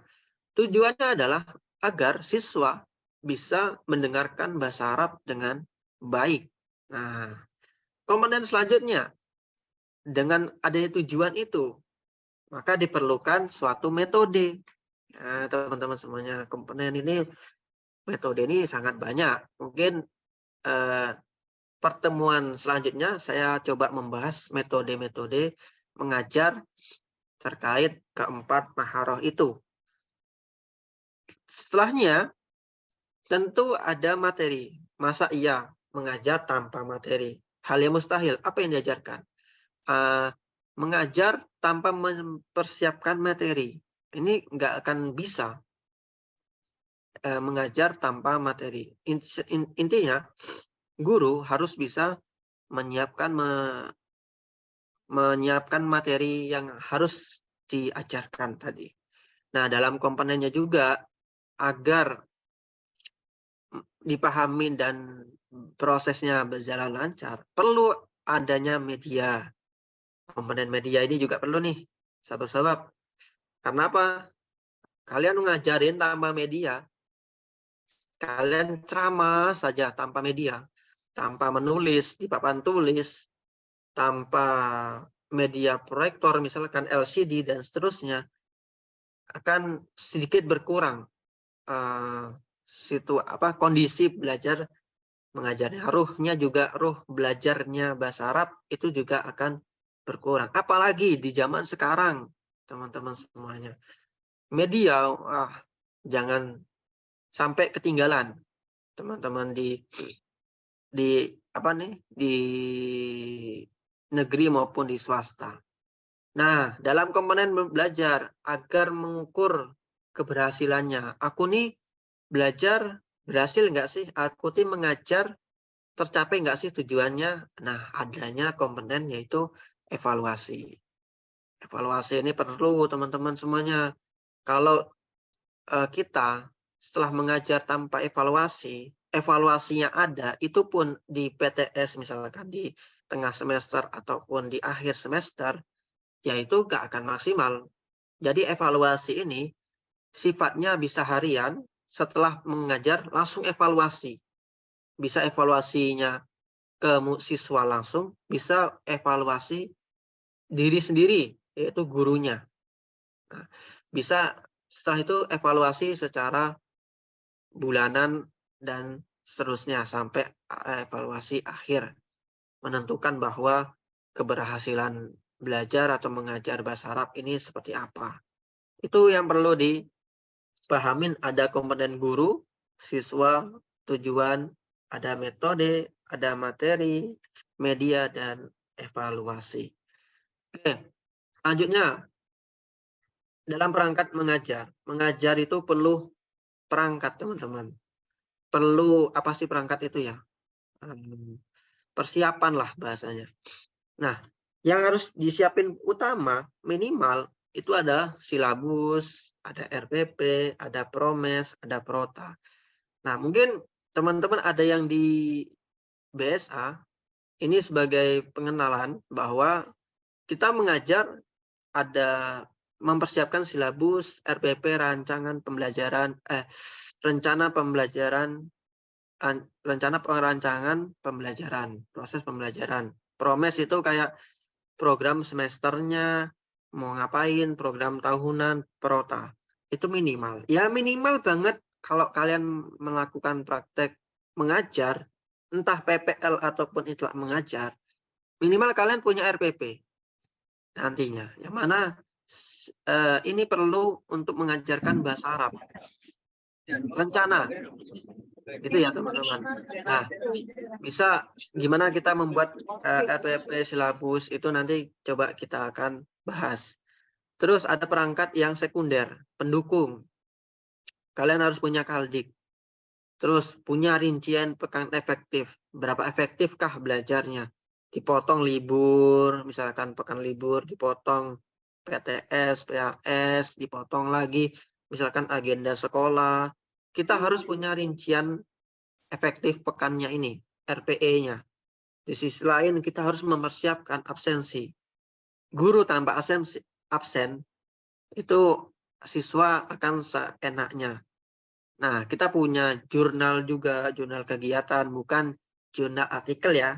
S3: Tujuannya adalah agar siswa bisa mendengarkan bahasa Arab dengan baik. Nah, komponen selanjutnya, dengan adanya tujuan itu, maka diperlukan suatu metode. Nah, teman-teman semuanya, komponen ini, metode ini sangat banyak. Mungkin pertemuan selanjutnya saya coba membahas metode-metode mengajar terkait keempat maharah itu. Setelahnya, tentu ada materi. Masa iya mengajar tanpa materi? Hal yang mustahil. Apa yang diajarkan? Mengajar tanpa mempersiapkan materi. Ini nggak akan bisa mengajar tanpa materi. Intinya, guru harus bisa menyiapkan materi yang harus diajarkan tadi. Nah, dalam komponennya juga, agar dipahami dan prosesnya berjalan lancar, perlu adanya media. Komponen media ini juga perlu nih, sahabat-sahabat. Karena apa? Kalian ngajarin tanpa media, kalian ceramah saja tanpa media, tanpa menulis di papan tulis, tanpa media proyektor, misalkan LCD dan seterusnya, akan sedikit berkurang kondisi belajar mengajarnya. Ruh belajarnya bahasa Arab itu juga akan berkurang. Apalagi di zaman sekarang, teman-teman semuanya. Media, jangan sampai ketinggalan, teman-teman di negeri maupun di swasta. Nah, dalam komponen belajar agar mengukur keberhasilannya, aku nih belajar berhasil nggak sih? Aku nih mengajar tercapai nggak sih tujuannya? Nah, adanya komponen yaitu evaluasi. Evaluasi ini perlu teman-teman semuanya. Kalau kita setelah mengajar tanpa evaluasi, evaluasinya ada, itu pun di PTS misalkan di tengah semester ataupun di akhir semester, ya itu nggak akan maksimal. Jadi evaluasi ini sifatnya bisa harian, setelah mengajar langsung evaluasi. Bisa evaluasinya ke siswa langsung, bisa evaluasi diri sendiri, yaitu gurunya. Nah, bisa setelah itu evaluasi secara bulanan dan seterusnya sampai evaluasi akhir menentukan bahwa keberhasilan belajar atau mengajar bahasa Arab ini seperti apa. Itu yang perlu dipahamin, ada komponen guru, siswa, tujuan, ada metode, ada materi, media, dan evaluasi. Oke, selanjutnya dalam perangkat mengajar. Mengajar itu perlu perangkat, teman-teman. Perlu apa sih perangkat itu ya? Persiapan lah bahasanya. Nah, yang harus disiapin utama minimal itu ada silabus, ada RPP, ada promes, ada prota. Nah, mungkin teman-teman ada yang di BSA, ini sebagai pengenalan bahwa kita mengajar ada mempersiapkan silabus, RPP, rencana pembelajaran, rencana perancangan pembelajaran, proses pembelajaran. Promes itu kayak program semesternya, mau ngapain, program tahunan, prota. Itu minimal. Ya minimal banget kalau kalian melakukan praktek mengajar, entah PPL ataupun itu mengajar, minimal kalian punya RPP nantinya. Yang mana ini perlu untuk mengajarkan bahasa Arab. Rencana. Gitu ya teman-teman. Nah, bisa gimana kita membuat RPP silabus itu nanti coba kita akan bahas. Terus ada perangkat yang sekunder, pendukung. Kalian harus punya kaldik. Terus punya rincian pekan efektif. Berapa efektifkah belajarnya? Dipotong libur, misalkan pekan libur, dipotong PTS, PAS, dipotong lagi, misalkan agenda sekolah. Kita harus punya rincian efektif pekannya ini, RPE-nya. Di sisi lain kita harus mempersiapkan absensi. Guru tanpa absen itu siswa akan seenaknya. Nah, kita punya jurnal juga, jurnal kegiatan, bukan jurnal artikel ya,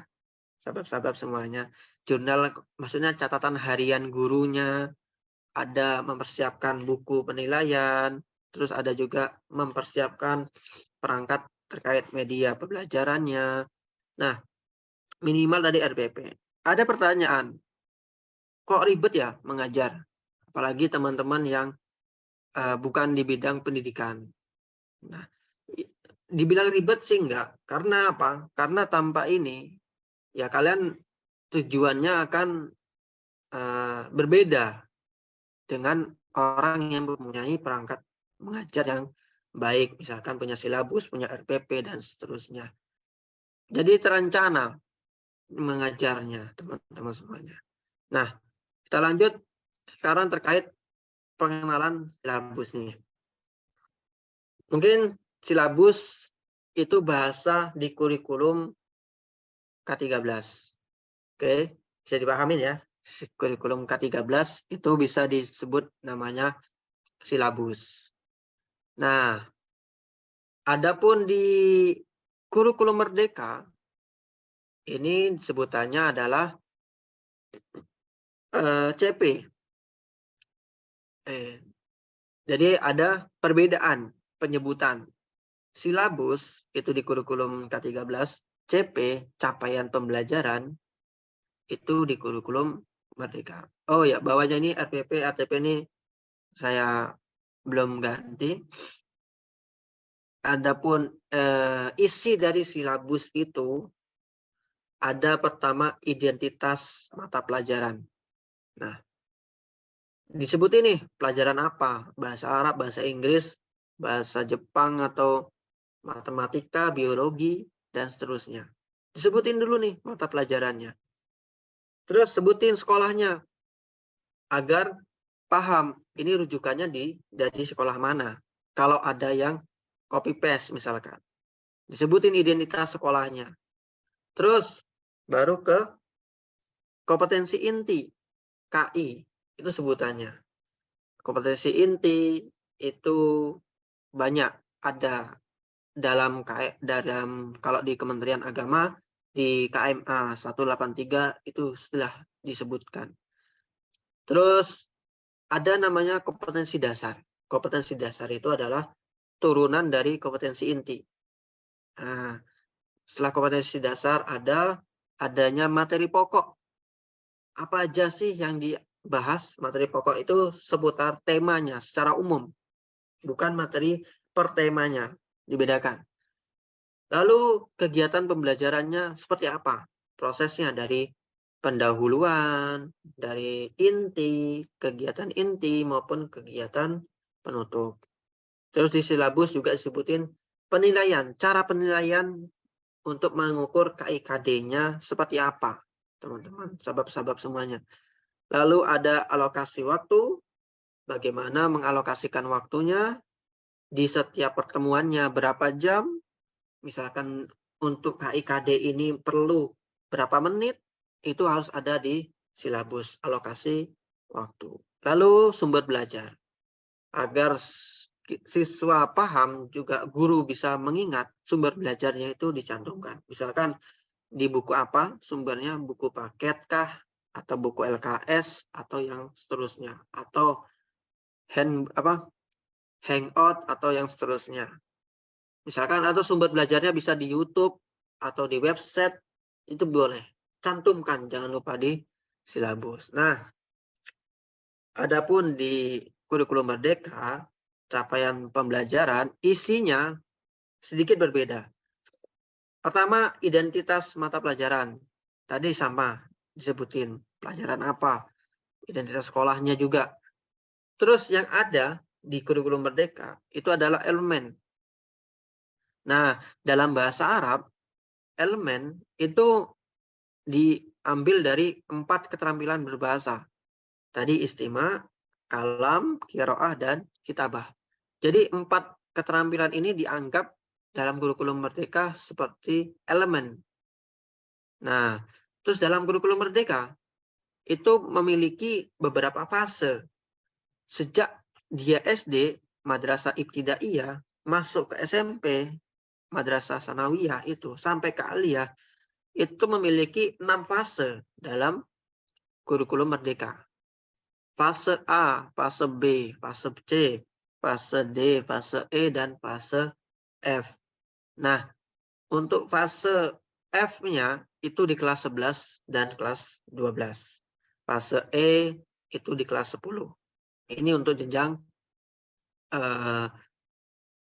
S3: sahabat-sahabat semuanya. Jurnal maksudnya catatan harian gurunya, ada mempersiapkan buku penilaian, terus ada juga mempersiapkan perangkat terkait media pembelajarannya. Nah, minimal dari RPP. Ada pertanyaan, kok ribet ya mengajar? Apalagi teman-teman yang bukan di bidang pendidikan. Nah, dibilang ribet sih enggak. Karena apa? Karena tanpa ini, ya kalian tujuannya akan berbeda dengan orang yang mempunyai perangkat mengajar yang baik. Misalkan punya silabus, punya RPP, dan seterusnya. Jadi terencana mengajarnya, teman-teman semuanya. Nah, kita lanjut sekarang terkait pengenalan silabus nih. Mungkin silabus itu bahasa di kurikulum K13. Oke, bisa dipahamin ya. Kurikulum K13 itu bisa disebut namanya silabus. Nah, adapun di kurikulum Merdeka, ini sebutannya adalah CP. Jadi ada perbedaan penyebutan. Silabus itu di kurikulum K13, CP capaian pembelajaran itu di kurikulum Merdeka. Oh ya, bawahnya ini RPP, RTP ini saya belum ganti. Adapun isi dari silabus itu ada pertama identitas mata pelajaran. Nah, disebut ini pelajaran apa? Bahasa Arab, bahasa Inggris, bahasa Jepang atau matematika, biologi, dan seterusnya. Disebutin dulu nih mata pelajarannya. Terus sebutin sekolahnya agar paham ini rujukannya dari sekolah mana. Kalau ada yang copy paste misalkan. Disebutin identitas sekolahnya. Terus baru ke kompetensi inti, KI, itu sebutannya. Kompetensi inti itu banyak ada dalam kalau di Kementerian Agama di KMA 183 itu sudah disebutkan. Terus ada namanya kompetensi dasar. Kompetensi dasar itu adalah turunan dari kompetensi inti. Nah, setelah kompetensi dasar adanya materi pokok. Apa aja sih yang dibahas? Materi pokok itu seputar temanya secara umum. Bukan materi per temanya, dibedakan. Lalu kegiatan pembelajarannya seperti apa? Prosesnya dari pendahuluan, dari inti, kegiatan inti maupun kegiatan penutup. Terus di silabus juga disebutin penilaian, cara penilaian untuk mengukur KIKD-nya seperti apa, teman-teman, sahabat-sahabat semuanya. Lalu ada alokasi waktu, bagaimana mengalokasikan waktunya, di setiap pertemuannya berapa jam, misalkan untuk KIKD ini perlu berapa menit, itu harus ada di silabus alokasi waktu. Lalu sumber belajar. Agar siswa paham juga guru bisa mengingat, sumber belajarnya itu dicantumkan. Misalkan di buku apa sumbernya, buku paket kah, atau buku LKS, atau yang seterusnya, atau hangout, atau yang seterusnya. Misalkan atau sumber belajarnya bisa di YouTube atau di website, itu boleh. Cantumkan, jangan lupa di silabus. Nah, adapun di kurikulum Merdeka, capaian pembelajaran, isinya sedikit berbeda. Pertama, identitas mata pelajaran. Tadi sama, disebutin pelajaran apa, identitas sekolahnya juga. Terus yang ada di kurikulum Merdeka, itu adalah elemen. Nah, dalam bahasa Arab, elemen itu diambil dari 4 keterampilan berbahasa. Tadi istima, kalam, qiraah, dan kitabah. Jadi 4 keterampilan ini dianggap dalam kurikulum Merdeka seperti elemen. Nah, terus dalam kurikulum Merdeka itu memiliki beberapa fase. Sejak dia SD, madrasah ibtidaiyah, masuk ke SMP, madrasah sanawiyah itu, sampai ke aliyah, itu memiliki 6 fase dalam kurikulum Merdeka. Fase A, fase B, fase C, fase D, fase E, dan fase F. Nah, untuk fase F-nya itu di kelas 11 dan kelas 12. Fase E itu di kelas 10. Ini untuk jenjang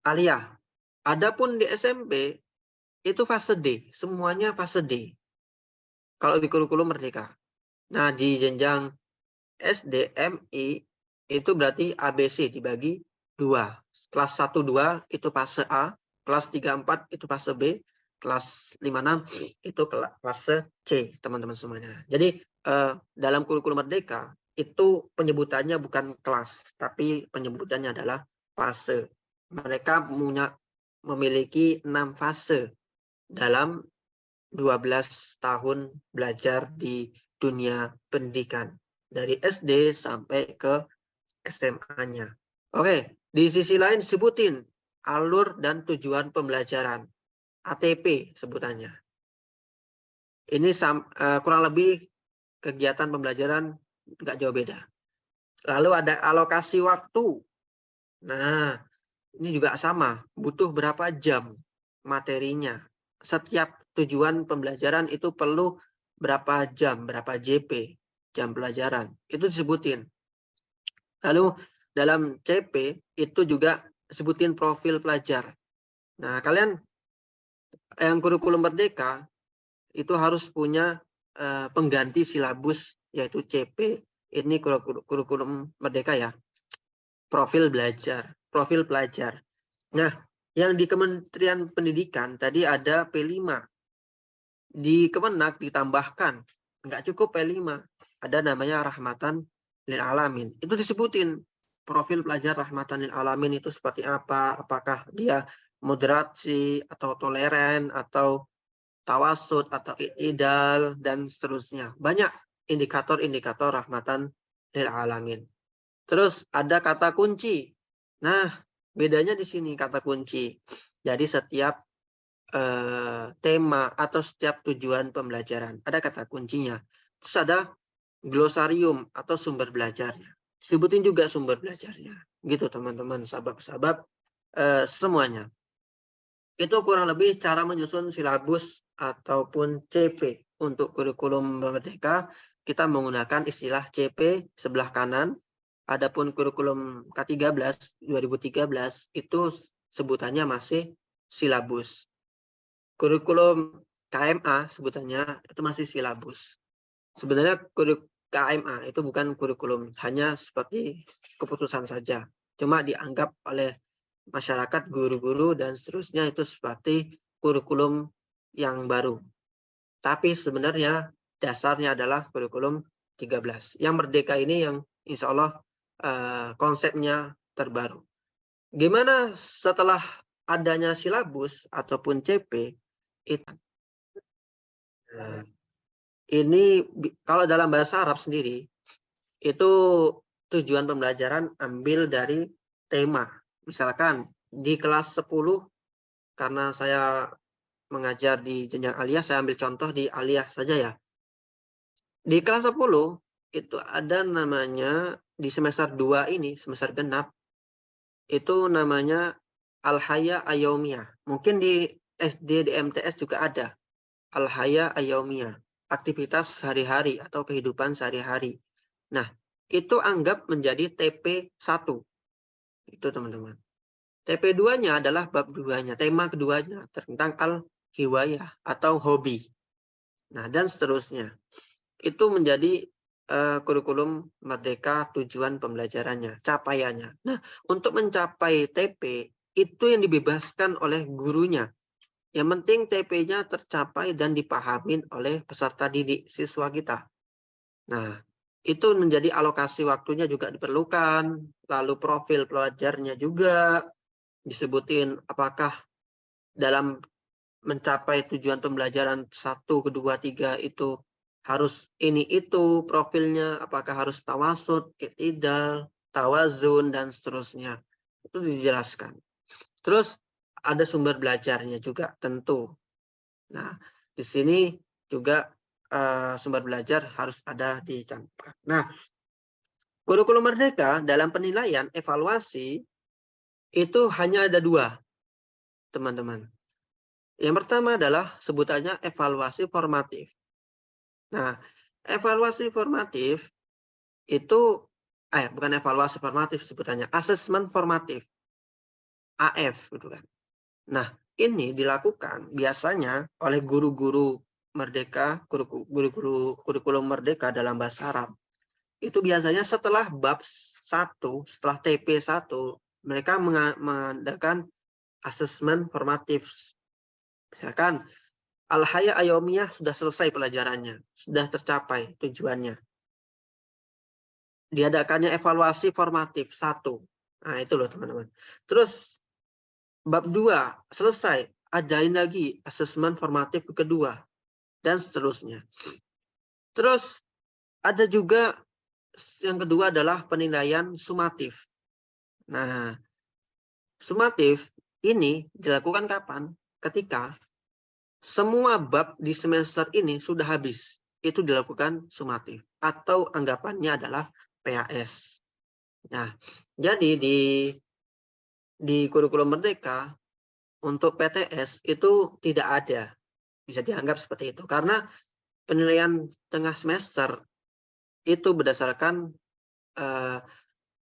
S3: aliyah. Adapun di SMP itu fase D, semuanya fase D. Kalau di kurikulum Merdeka. Nah, di jenjang SDMI itu berarti ABC dibagi 2. Kelas 1-2 itu fase A, kelas 3-4 itu fase B, kelas 5-6 itu fase C, teman-teman semuanya. Jadi dalam kurikulum Merdeka itu penyebutannya bukan kelas, tapi penyebutannya adalah fase. Mereka memiliki 6 fase dalam 12 tahun belajar di dunia pendidikan. Dari SD sampai ke SMA-nya. Oke, di sisi lain sebutin alur dan tujuan pembelajaran. ATP sebutannya. Ini kurang lebih kegiatan pembelajaran nggak jauh beda. Lalu ada alokasi waktu. Nah, ini juga sama, butuh berapa jam materinya. Setiap tujuan pembelajaran itu perlu berapa jam, berapa JP, jam pelajaran. Itu disebutin. Lalu dalam CP itu juga sebutin profil pelajar. Nah, kalian yang kurikulum merdeka itu harus punya pengganti silabus yaitu CP. Ini kurikulum merdeka ya. Profil pelajar. Nah, yang di Kementerian Pendidikan tadi ada P5. Di Kemenak ditambahkan, nggak cukup P5. Ada namanya rahmatan lil alamin. Itu disebutin profil pelajar rahmatan lil alamin itu seperti apa? Apakah dia moderasi atau toleran atau tawasud atau i'tidal dan seterusnya. Banyak indikator-indikator rahmatan lil alamin. Terus ada kata kunci. Nah, bedanya di sini kata kunci. Jadi setiap tema atau setiap tujuan pembelajaran ada kata kuncinya. Terus ada glosarium atau sumber belajarnya. Sebutin juga sumber belajarnya. Gitu teman-teman, sahabat-sahabat semuanya. Itu kurang lebih cara menyusun silabus ataupun CP. Untuk kurikulum merdeka, kita menggunakan istilah CP sebelah kanan. Adapun kurikulum K13 2013 itu sebutannya masih silabus. Kurikulum KMA sebutannya itu masih silabus. Sebenarnya KMA itu bukan kurikulum, hanya seperti keputusan saja. Cuma dianggap oleh masyarakat, guru-guru dan seterusnya itu seperti kurikulum yang baru. Tapi sebenarnya dasarnya adalah kurikulum 13. Yang merdeka ini yang insya Allah konsepnya terbaru. Gimana setelah adanya silabus ataupun CP, ini kalau dalam bahasa Arab sendiri, itu tujuan pembelajaran ambil dari tema. Misalkan di kelas 10, karena saya mengajar di jenjang aliyah, saya ambil contoh di aliyah saja ya. Di kelas 10, itu ada namanya, di semester 2 ini, semester genap, itu namanya Al-Haya Ayyomiyah. Mungkin di SD, di MTS juga ada. Al-Haya Ayyomiyah. Aktivitas sehari-hari atau kehidupan sehari-hari. Nah, itu anggap menjadi TP1. Itu teman-teman. TP2-nya adalah bab 2-nya, tema keduanya tentang al-hiwayah atau hobi. Nah, dan seterusnya. Itu menjadi kurikulum merdeka tujuan pembelajarannya, capaiannya. Nah, untuk mencapai TP, itu yang dibebaskan oleh gurunya. Yang penting TP-nya tercapai dan dipahamin oleh peserta didik, siswa kita. Nah, itu menjadi alokasi waktunya juga diperlukan. Lalu profil pelajarnya juga disebutin apakah dalam mencapai tujuan pembelajaran 1, 2, 3 itu harus ini itu profilnya, apakah harus tawasud, i'tidal, tawazun dan seterusnya. Itu dijelaskan. Terus ada sumber belajarnya juga tentu. Nah, di sini juga sumber belajar harus ada dicantumkan. Nah, kurikulum merdeka dalam penilaian evaluasi itu hanya ada 2, teman-teman. Yang pertama adalah sebutannya evaluasi formatif. Nah, evaluasi formatif itu bukan evaluasi formatif sebutannya, asesmen formatif. AF gitu kan. Nah, ini dilakukan biasanya oleh guru-guru merdeka, guru-guru kurikulum merdeka dalam bahasa Arab. Itu biasanya setelah bab 1, setelah TP1, mereka mengadakan asesmen formatif. Misalkan Al-Haya Ayyomiyah sudah selesai pelajarannya, sudah tercapai tujuannya. Diadakannya evaluasi formatif 1. Nah, itu loh teman-teman. Terus bab 2 selesai, adain lagi asesmen formatif kedua dan seterusnya. Terus ada juga yang kedua adalah penilaian sumatif. Nah, sumatif ini dilakukan kapan? Ketika semua bab di semester ini sudah habis. itu dilakukan sumatif atau anggapannya adalah PAS. Nah, jadi di kurikulum Merdeka untuk PTS itu tidak ada, bisa dianggap seperti itu karena penilaian tengah semester itu berdasarkan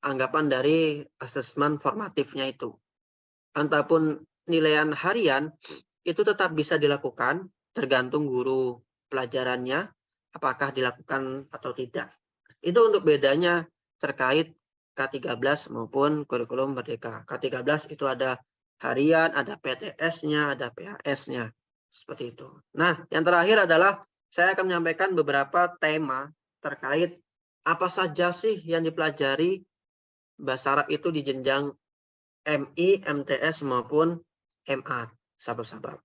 S3: anggapan dari asesmen formatifnya itu. Antapun nilaian harian itu tetap bisa dilakukan tergantung guru pelajarannya apakah dilakukan atau tidak. Itu untuk bedanya terkait K13 maupun kurikulum Merdeka. K13 itu ada harian, ada PTS-nya, ada PAS-nya. Seperti itu. Nah, yang terakhir adalah saya akan menyampaikan beberapa tema terkait apa saja sih yang dipelajari bahasa Arab itu di jenjang MI, MTS maupun MA, sahabat-sahabat.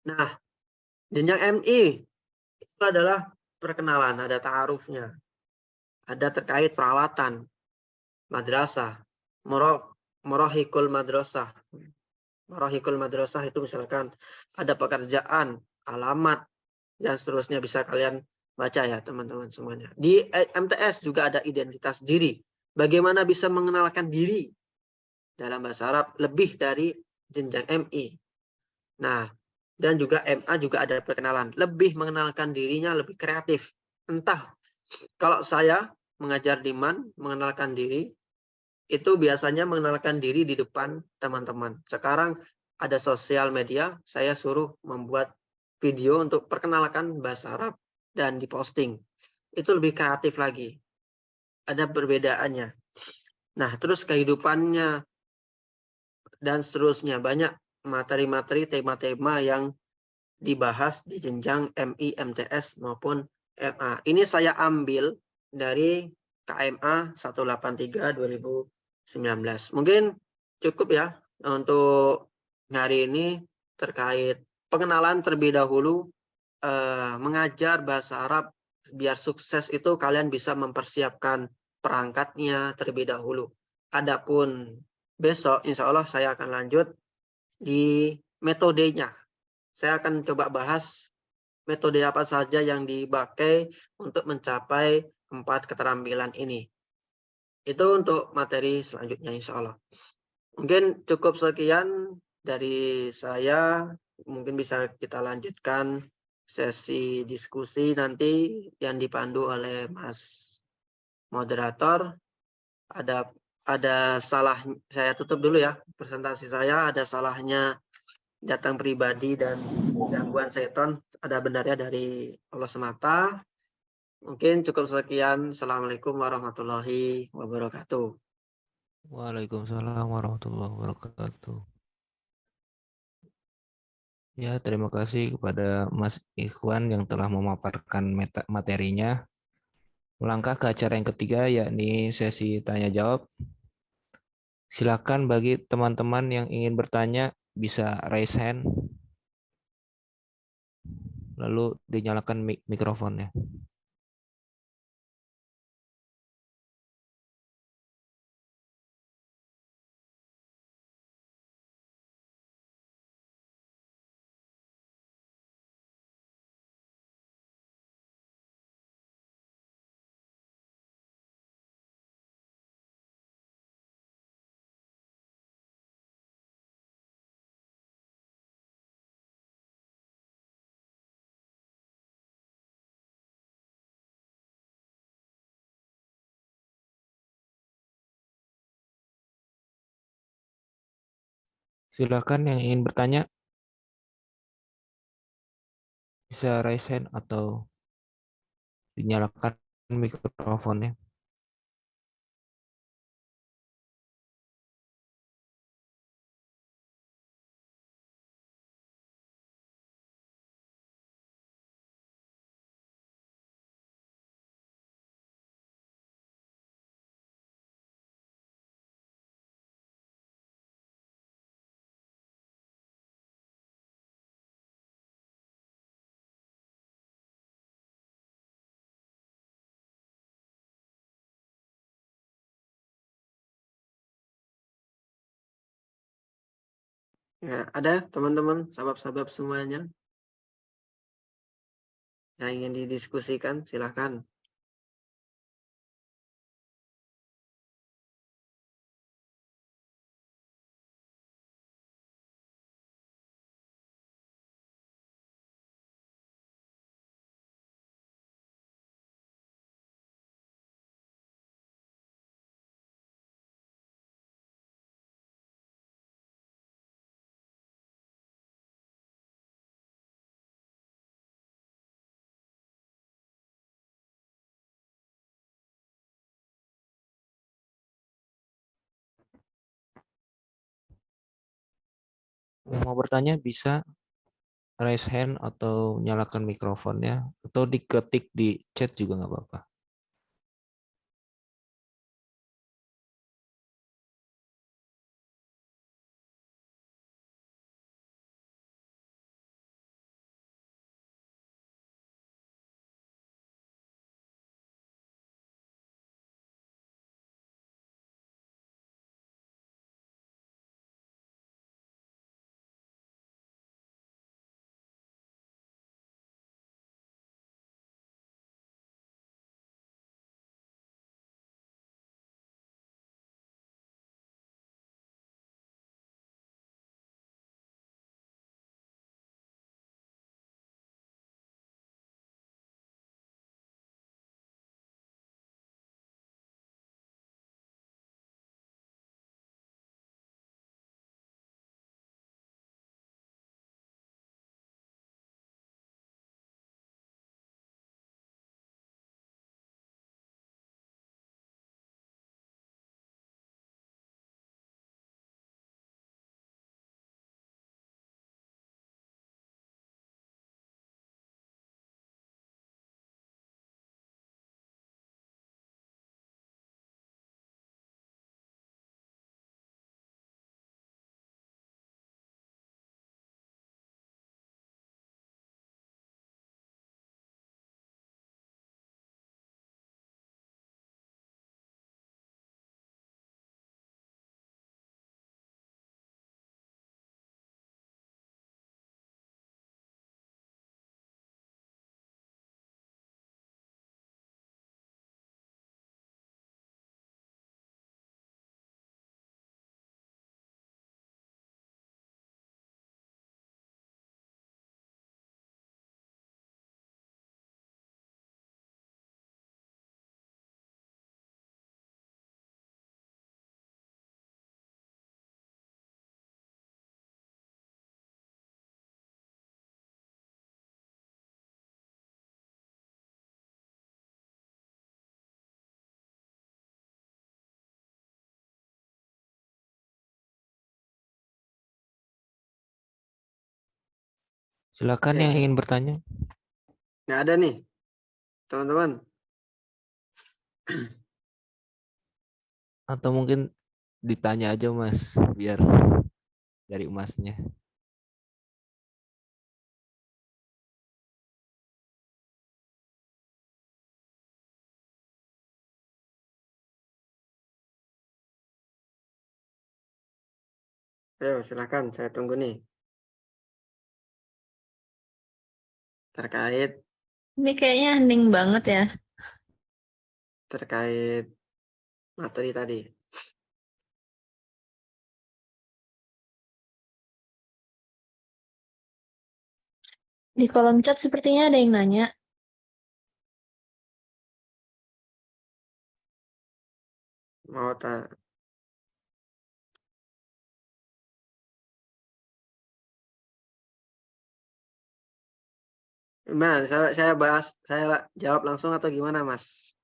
S3: Nah, jenjang MI itu adalah perkenalan, ada ta'arufnya. Ada terkait perawatan, madrasah, morohikul madrasah. Morohikul madrasah itu misalkan ada pekerjaan, alamat, dan seterusnya bisa kalian baca ya teman-teman semuanya. Di MTS juga ada identitas diri. Bagaimana bisa mengenalkan diri dalam bahasa Arab lebih dari jenjang MI. Nah, dan juga MA juga ada perkenalan. Lebih mengenalkan dirinya, lebih kreatif. Entah, kalau saya mengajar di MAN, mengenalkan diri, itu biasanya mengenalkan diri di depan teman-teman. Sekarang ada sosial media, saya suruh membuat video untuk perkenalkan bahasa Arab dan diposting. Itu lebih kreatif lagi. Ada perbedaannya. Nah, terus kehidupannya dan seterusnya. Banyak materi-materi, tema-tema yang dibahas di jenjang MI, MTS maupun MA. Ini saya ambil dari KMA 183 2019. Mungkin cukup ya untuk hari ini terkait pengenalan terlebih dahulu. Mengajar bahasa Arab biar sukses itu kalian bisa mempersiapkan perangkatnya terlebih dahulu. Adapun besok insya Allah saya akan lanjut di metodenya. Saya akan coba bahas metode apa saja yang dipakai untuk mencapai 4 keterampilan ini. Itu untuk materi selanjutnya insya Allah. Mungkin cukup sekian dari saya. Mungkin bisa kita lanjutkan sesi diskusi nanti yang dipandu oleh Mas moderator. Ada salah, saya tutup dulu ya presentasi saya. Ada salahnya datang pribadi dan gangguan setan, ada benarnya dari Allah semata. Mungkin cukup sekian. Assalamualaikum warahmatullahi wabarakatuh.
S1: Waalaikumsalam warahmatullahi wabarakatuh. Ya, terima kasih kepada Mas Ikhwan yang telah memaparkan materinya. Melangkah ke acara yang ketiga, yakni sesi tanya jawab. Silakan bagi teman-teman yang ingin bertanya, bisa raise hand, lalu dinyalakan mikrofonnya. Silakan yang ingin bertanya, bisa raise hand atau dinyalakan mikrofonnya.
S3: Ya, ada teman-teman, sahabat-sahabat semuanya. yang ingin didiskusikan, silakan.
S1: Yang mau bertanya bisa raise hand atau nyalakan mikrofonnya atau diketik di chat juga nggak apa-apa. Silakan yang
S3: Oke,
S1: ingin bertanya.
S3: nggak ada nih, teman-teman.
S1: Atau mungkin ditanya aja Mas, biar dari Masnya.
S3: Ayo, silakan, saya tunggu nih. Terkait
S4: Ini kayaknya hening banget ya.
S3: terkait materi tadi.
S4: Di kolom chat sepertinya ada yang nanya.
S3: Mau gimana? Saya bahas, saya jawab langsung atau gimana, Mas?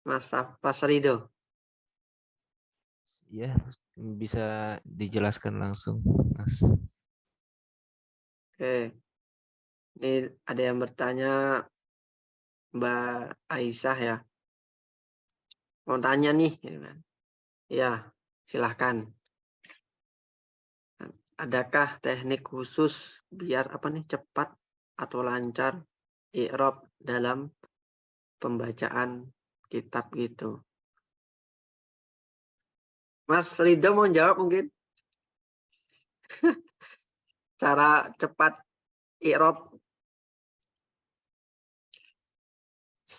S3: Mas Rido.
S1: Ya, bisa dijelaskan langsung, Mas.
S3: Oke, ini ada yang bertanya, Mbak Aisyah ya. Mau tanya nih, ya kan? Ya, silahkan. Adakah teknik khusus biar apa nih cepat atau lancar i'rab dalam pembacaan kitab gitu? Mas Rido mau jawab mungkin? Cara cepat i'rab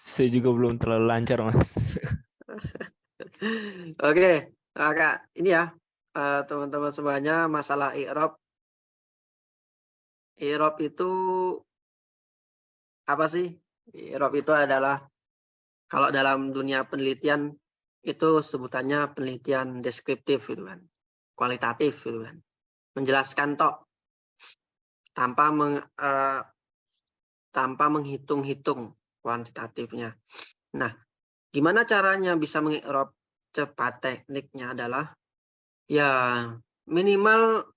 S1: Saya juga belum terlalu lancar, Mas.
S3: Oke, Kak, ini ya teman-teman semuanya masalah i'rab. I'rab itu apa sih? I'rab itu adalah kalau dalam dunia penelitian itu sebutannya penelitian deskriptif gitu kan. Kualitatif gitu kan. Menjelaskan tok tanpa menghitung-hitung kuantitatifnya. Nah, gimana caranya bisa mengi'rab cepat? Tekniknya adalah ya minimal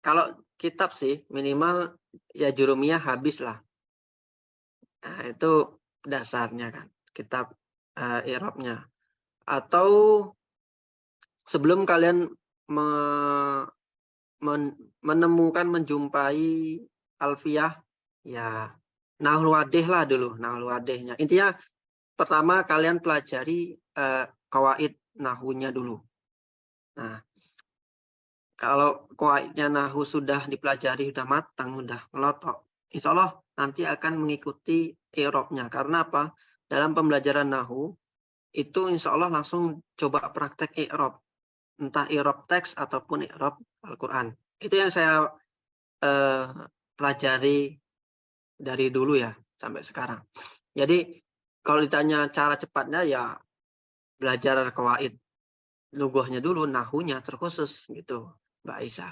S3: kalau kitab sih minimal ya jurumiyah habis lah. Nah, itu dasarnya kan kitab i'rabnya. Atau sebelum kalian menjumpai alfiyah ya nahul wadih lah dulu, nahul wadihnya. Intinya pertama kalian pelajari qawaid nahunya dulu. Nah, kalau qawaidnya nahu sudah dipelajari, sudah matang, sudah ngelotok, insya Allah nanti akan mengikuti i'rabnya. Karena apa? Dalam pembelajaran nahu itu insya Allah langsung coba praktek i'rab. Entah i'rab teks ataupun i'rab Al-Quran. Itu yang saya pelajari dari dulu ya sampai sekarang. Jadi kalau ditanya cara cepatnya ya belajar qawaid lughahnya dulu, nahunya terkhusus gitu, Mbak Aisyah.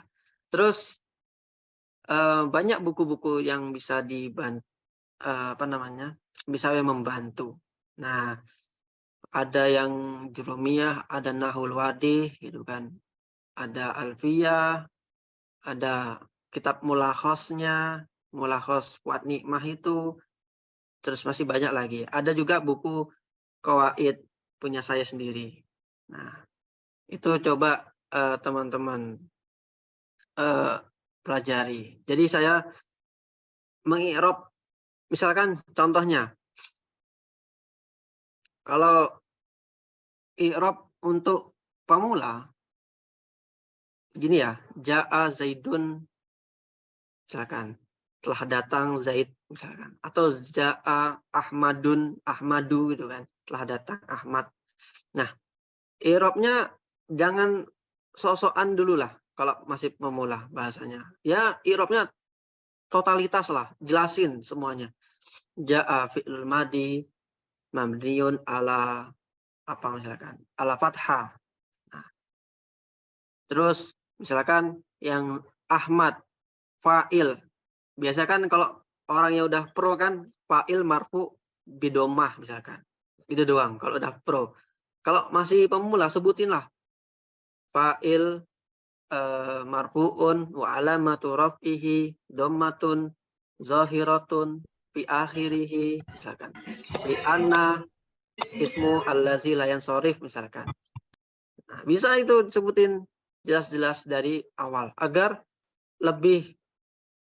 S3: Terus banyak buku-buku yang bisa bisa membantu. Nah, ada yang jurumiyah, ada nahul wadih gitu kan. Ada alfiyah, ada kitab mulakhosnya, mulakhos Fuad Nikmah itu. Terus masih banyak lagi. Ada juga buku qawaid punya saya sendiri. Nah, itu coba teman-teman pelajari. Jadi saya mengi'rab, misalkan contohnya, kalau i'rab untuk pemula, gini ya, ja'a Zaidun, misalkan, telah datang Zaid, misalkan, atau ja'a Ahmadu gitu kan, telah datang Ahmad. Nah, i'rabnya jangan sok-sokan dulu lah kalau masih pemula bahasanya. Ya i'rabnya totalitas lah, jelasin semuanya. Ja'a fi'il madi mabniun ala apa misalkan? Ala fathah. Nah, terus misalkan yang Ahmad fa'il. Biasa kan kalau orang yang udah pro kan fa'il marfu bidomah misalkan. Itu doang kalau udah pro. Kalau masih pemula sebutin lah fa'il marfu'un wa alamatu raf'ihi dhammatun zahiratun fi akhirih misalkan li anna ismu allazi la yansharif misalkan. Nah, bisa itu sebutin jelas-jelas dari awal agar lebih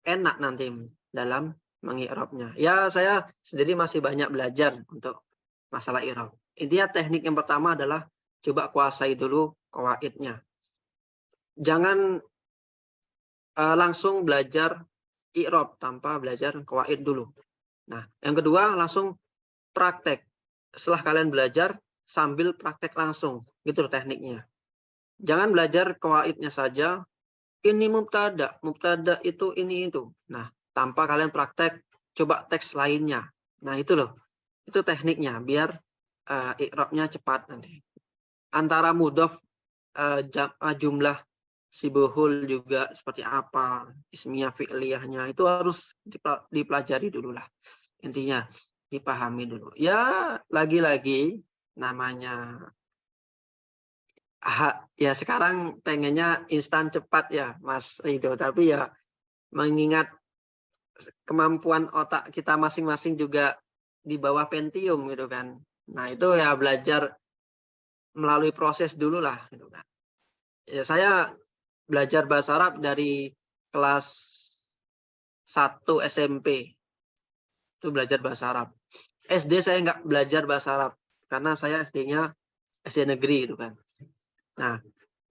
S3: enak nanti dalam mengi'rabnya. Ya saya sendiri masih banyak belajar untuk masalah i'rab. Intinya teknik yang pertama adalah coba kuasai dulu qawaidnya. Jangan langsung belajar i'rab tanpa belajar qawaid dulu. Nah, yang kedua langsung praktek. Setelah kalian belajar sambil praktek langsung, gitu loh tekniknya. Jangan belajar qawaidnya saja. Ini mubtada itu ini itu. Nah, tanpa kalian praktek coba teks lainnya. Nah, itu loh. Itu tekniknya biar i'rabnya cepat nanti. Antara mudhof jumlah sibuhul juga seperti apa, ismiyah fi'liyahnya itu harus dipelajari dulu lah. Intinya dipahami dulu. Ya, lagi-lagi namanya ya sekarang pengennya instan cepat ya, Mas Rido, tapi ya mengingat kemampuan otak kita masing-masing juga di bawah Pentium gitu kan. Nah, itu ya belajar melalui proses dulu lah gitu kan. Ya, saya belajar bahasa Arab dari kelas 1 SMP. Itu belajar bahasa Arab. SD saya nggak belajar bahasa Arab karena saya SD-nya SD negeri gitu kan. Nah,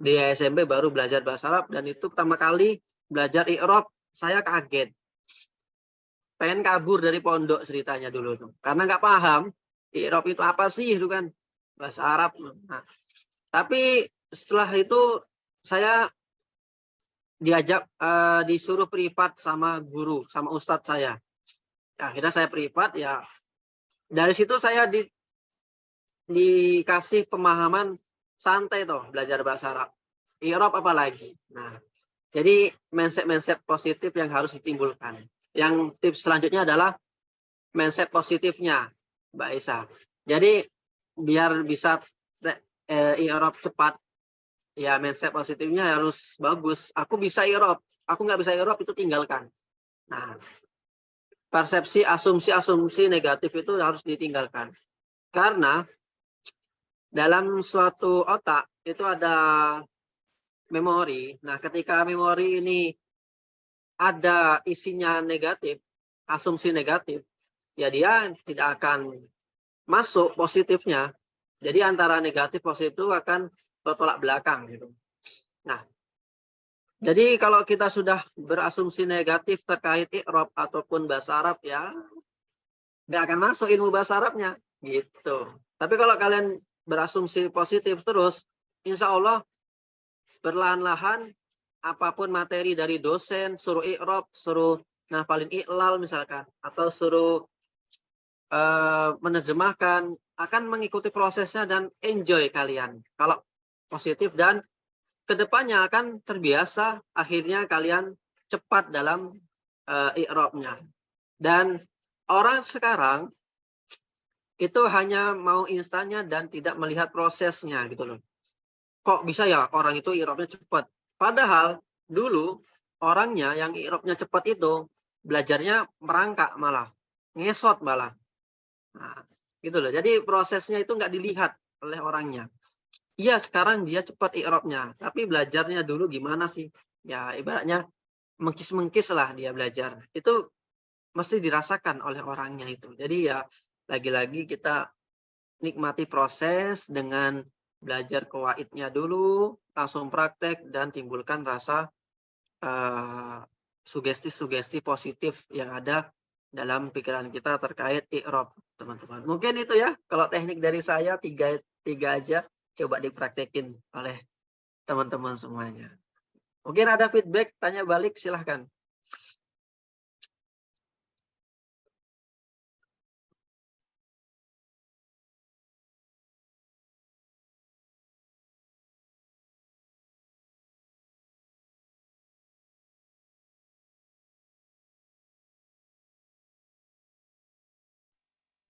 S3: di SMP baru belajar bahasa Arab dan itu pertama kali belajar i'rab, saya kaget. Pengen kabur dari pondok ceritanya dulu tuh. Karena nggak paham, i'rab itu apa sih itu kan bahasa Arab. Nah, tapi setelah itu saya disuruh privat sama guru, sama ustadz saya. Akhirnya saya privat ya. Dari situ saya dikasih pemahaman santai toh belajar bahasa Arab. I'rab apalagi. Nah, jadi mindset positif yang harus ditimbulkan. Yang tips selanjutnya adalah mindset positifnya, Mbak Isa. Jadi biar bisa i'rab cepat, ya mindset positifnya harus bagus. Aku bisa i'rab, aku nggak bisa i'rab itu tinggalkan. Nah, persepsi asumsi negatif itu harus ditinggalkan. Karena dalam suatu otak itu ada memori. Nah, ketika memori ini ada isinya negatif, asumsi negatif, ya dia tidak akan masuk positifnya. Jadi antara negatif positif itu akan bertolak belakang gitu. Nah, jadi kalau kita sudah berasumsi negatif terkait i'rab ataupun bahasa Arab ya nggak akan masuk ilmu bahasa Arabnya gitu. Tapi kalau kalian berasumsi positif terus, insya Allah perlahan-lahan apapun materi dari dosen, suruh i'rab, suruh ngafalin i'lal misalkan, atau suruh menerjemahkan, akan mengikuti prosesnya dan enjoy kalian. Kalau positif dan kedepannya akan terbiasa, akhirnya kalian cepat dalam i'rabnya. Dan orang sekarang itu hanya mau instannya dan tidak melihat prosesnya gitu loh. Kok bisa ya orang itu i'rabnya cepat? Padahal dulu orangnya yang i'rabnya cepat itu belajarnya merangkak malah, ngesot malah. Nah, gitu loh. Jadi prosesnya itu nggak dilihat oleh orangnya. Iya, sekarang dia cepat i'rabnya, tapi belajarnya dulu gimana sih? Ya ibaratnya mengkis-mengkis lah dia belajar. Itu mesti dirasakan oleh orangnya itu. Jadi ya lagi-lagi kita nikmati proses dengan belajar qawaidnya dulu, langsung praktek dan timbulkan rasa sugesti-sugesti positif yang ada dalam pikiran kita terkait i'rab, teman-teman. Mungkin itu ya, kalau teknik dari saya tiga aja, coba dipraktekin oleh teman-teman semuanya. Mungkin ada feedback, tanya balik, silahkan.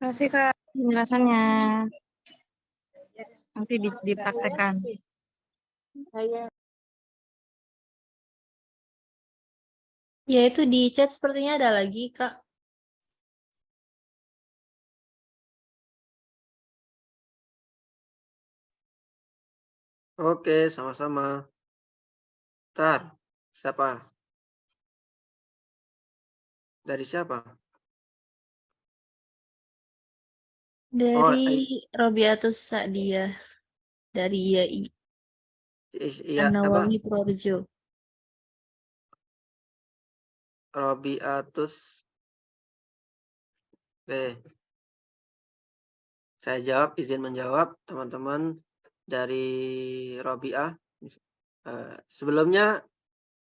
S5: Terima kasih Kak penjelasannya. Nanti dipraktekkan.
S4: Ya, itu di chat sepertinya ada lagi, Kak.
S3: Oke, sama-sama. Bentar, siapa? Dari siapa?
S4: Dari Robiatus Sa'diyah. Dari IAI.
S3: Iya, apa?
S4: An-Nawawi Purworejo.
S3: Robiatus. Oke. Saya jawab, izin menjawab, teman-teman dari Robiah. Sebelumnya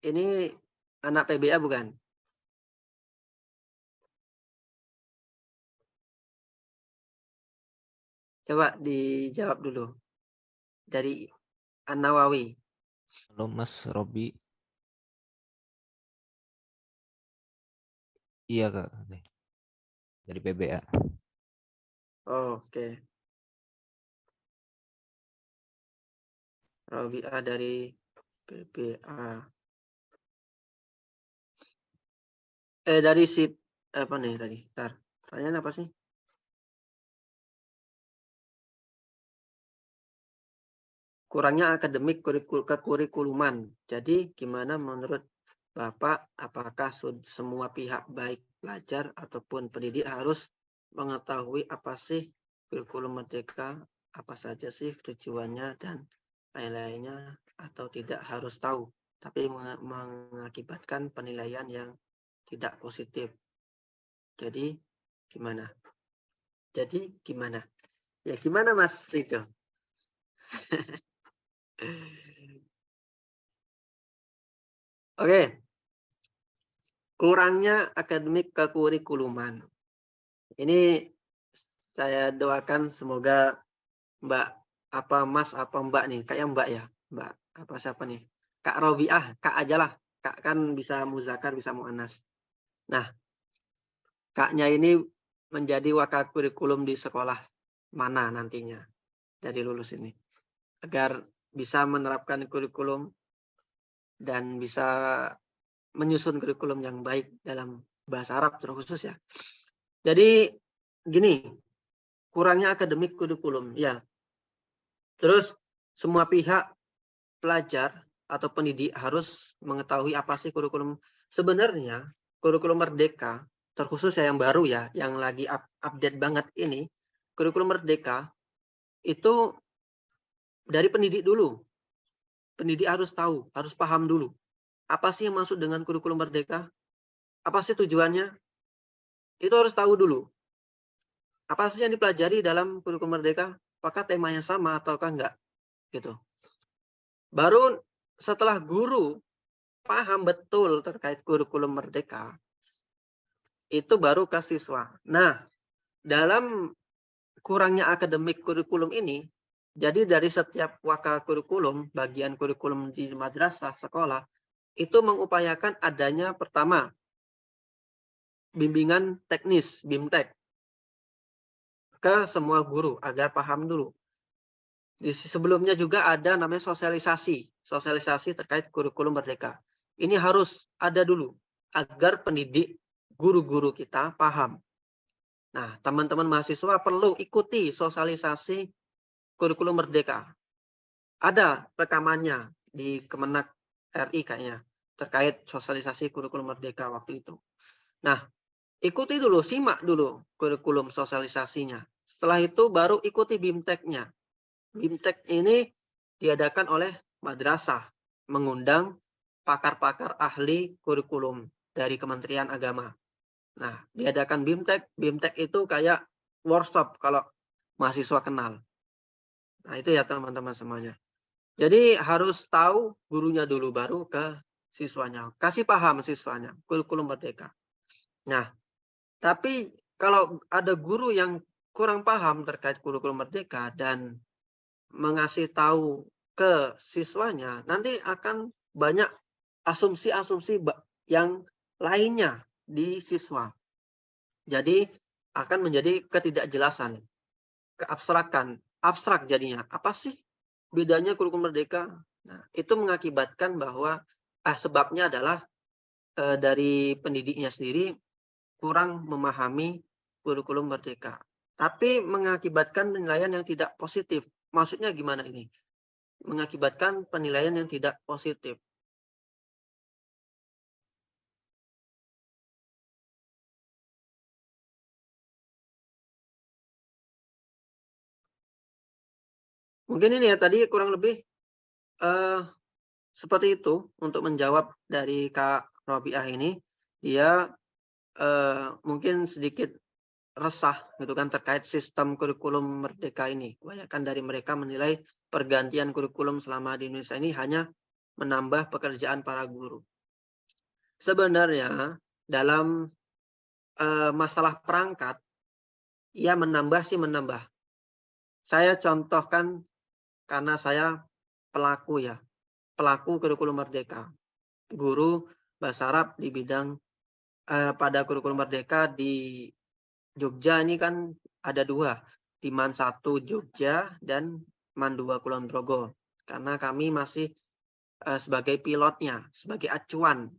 S3: ini anak PBA bukan? Coba dijawab dulu. Dari An-Nawawi.
S1: Halo Mas Robi. Iya Kak. Dari PBA.
S3: Oke. Robiah dari PBA. Dari apa nih tadi? Bentar. Pertanyaan apa sih? Kurangnya akademik kekurikuluman. Jadi gimana menurut Bapak, apakah semua pihak baik pelajar ataupun pendidik harus mengetahui apa sih kurikulum merdeka, apa saja sih tujuannya dan lain-lainnya, atau tidak harus tahu, tapi mengakibatkan penilaian yang tidak positif. Jadi gimana? Jadi gimana? Ya gimana Mas Rido? Oke, kurangnya akademik kekurikuluman. Ini saya doakan semoga Mbak Mas Mbak nih, kayak Mbak ya, Mbak apa siapa nih? Kak Robiah, Kak aja lah. Kak kan bisa muzakar, bisa muannas. Nah, Kaknya ini menjadi wakil kurikulum di sekolah mana nantinya dari lulus ini, agar bisa menerapkan kurikulum dan bisa menyusun kurikulum yang baik dalam bahasa Arab terkhusus ya. Jadi gini, kurangnya akademik kurikulum ya. Terus semua pihak pelajar atau pendidik harus mengetahui apa sih kurikulum. Sebenarnya kurikulum Merdeka terkhusus ya yang baru ya, yang lagi update banget ini, kurikulum Merdeka itu dari pendidik dulu. Pendidik harus tahu, harus paham dulu. Apa sih yang maksud dengan kurikulum Merdeka? Apa sih tujuannya? Itu harus tahu dulu. Apa sih yang dipelajari dalam kurikulum Merdeka? Apakah temanya sama ataukah enggak? Gitu. Baru setelah guru paham betul terkait kurikulum Merdeka, itu baru ke siswa. Nah, dalam kurangnya akademik kurikulum ini, jadi dari setiap wakil kurikulum, bagian kurikulum di madrasah, sekolah, itu mengupayakan adanya pertama, bimbingan teknis, BIMTEK, ke semua guru, agar paham dulu. Sebelumnya juga ada namanya sosialisasi terkait kurikulum Merdeka. Ini harus ada dulu, agar pendidik, guru-guru kita paham. Nah, teman-teman mahasiswa perlu ikuti sosialisasi kurikulum Merdeka. Ada rekamannya di Kemenak RI kayaknya, terkait sosialisasi kurikulum Merdeka waktu itu. Nah, ikuti dulu, simak dulu kurikulum sosialisasinya. Setelah itu baru ikuti BIMTEK-nya. BIMTEK ini diadakan oleh madrasah, mengundang pakar-pakar ahli kurikulum dari Kementerian Agama. Nah, diadakan BIMTEK. BIMTEK itu kayak workshop kalau mahasiswa kenal. Nah, itu ya teman-teman semuanya. Jadi harus tahu gurunya dulu, baru ke siswanya. Kasih paham siswanya, kurikulum Merdeka. Nah, tapi kalau ada guru yang kurang paham terkait kurikulum Merdeka dan mengasih tahu ke siswanya, nanti akan banyak asumsi-asumsi yang lainnya di siswa. Jadi akan menjadi ketidakjelasan, keabstrakan, abstrak jadinya. Apa sih bedanya kurikulum Merdeka? Nah, itu mengakibatkan bahwa sebabnya adalah dari pendidiknya sendiri kurang memahami kurikulum Merdeka. Tapi mengakibatkan penilaian yang tidak positif. Maksudnya gimana ini? Mengakibatkan penilaian yang tidak positif. Mungkin ini ya tadi kurang lebih seperti itu untuk menjawab dari Kak Robiah ini. Dia mungkin sedikit resah gitu kan terkait sistem kurikulum Merdeka ini. Kebanyakan dari mereka menilai pergantian kurikulum selama di Indonesia ini hanya menambah pekerjaan para guru. Sebenarnya dalam masalah perangkat, ya menambah sih menambah. Saya contohkan karena saya pelaku ya, pelaku kurikulum Merdeka. Guru bahasa Arab di bidang pada kurikulum Merdeka di Jogja ini kan ada dua, di MAN 1 Jogja dan MAN 2 Kulon Progo. Karena kami masih sebagai pilotnya, sebagai acuan.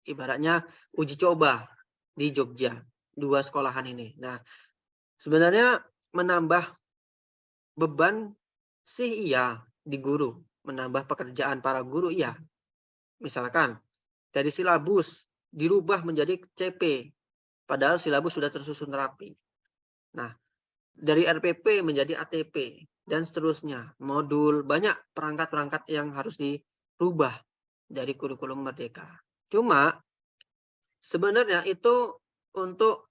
S3: Ibaratnya uji coba di Jogja, dua sekolahan ini. Nah, sebenarnya menambah beban sih iya di guru, menambah pekerjaan para guru iya. Misalkan dari silabus dirubah menjadi CP, padahal silabus sudah tersusun rapi. Nah, dari RPP menjadi ATP dan seterusnya. Modul, banyak perangkat-perangkat yang harus dirubah dari kurikulum Merdeka. Cuma sebenarnya itu untuk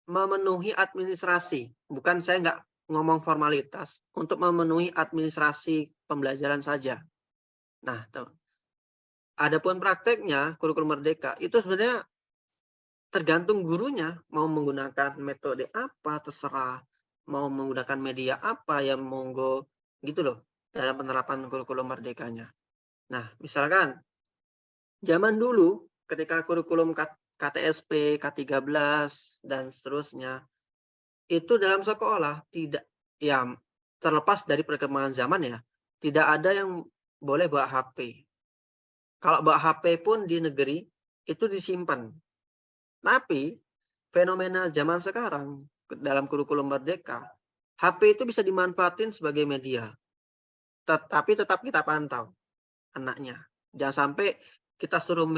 S3: memenuhi administrasi. Bukan, saya nggak ngomong formalitas, untuk memenuhi administrasi pembelajaran saja. Nah, adapun prakteknya kurikulum merdeka itu sebenarnya tergantung gurunya mau menggunakan metode apa, terserah mau menggunakan media apa, ya monggo gitu loh dalam penerapan kurikulum merdekanya. Nah, misalkan zaman dulu ketika kurikulum KTSP, K13 dan seterusnya itu dalam sekolah tidak, ya terlepas dari perkembangan zaman ya, tidak ada yang boleh bawa HP. Kalau bawa HP pun di negeri itu disimpan. Tapi fenomena zaman sekarang dalam kurikulum merdeka, HP itu bisa dimanfaatin sebagai media. Tetapi tetap kita pantau anaknya. Jangan sampai kita suruh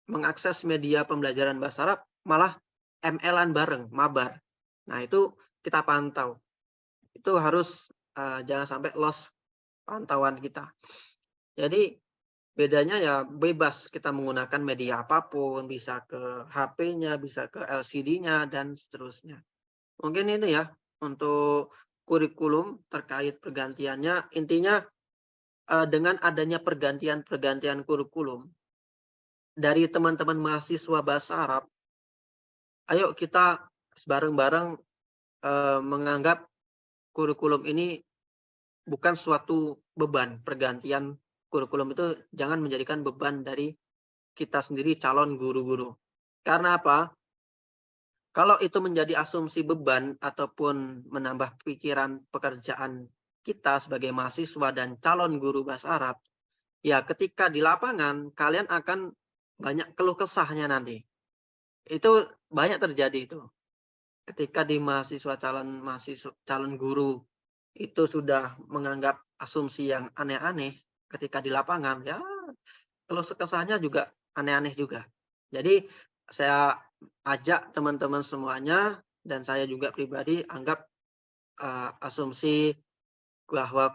S3: mengakses media pembelajaran bahasa Arab malah ML-an bareng, mabar. Nah, itu kita pantau. Itu harus jangan sampai lost pantauan kita. Jadi bedanya ya bebas kita menggunakan media apapun, bisa ke HP-nya, bisa ke LCD-nya, dan seterusnya. Mungkin ini ya untuk kurikulum terkait pergantiannya. Intinya dengan adanya pergantian kurikulum dari teman-teman mahasiswa bahasa Arab, ayo kita bareng-bareng menganggap kurikulum ini bukan suatu beban. Pergantian kurikulum itu jangan menjadikan beban dari kita sendiri calon guru-guru. Karena apa? Kalau itu menjadi asumsi beban ataupun menambah pikiran pekerjaan kita sebagai mahasiswa dan calon guru bahasa Arab, ya ketika di lapangan kalian akan banyak keluh kesahnya nanti. Itu banyak terjadi itu. Ketika di calon guru itu sudah menganggap asumsi yang aneh-aneh, ketika di lapangan ya keluh kesahnya juga aneh-aneh juga. Jadi saya ajak teman-teman semuanya dan saya juga pribadi anggap asumsi bahwa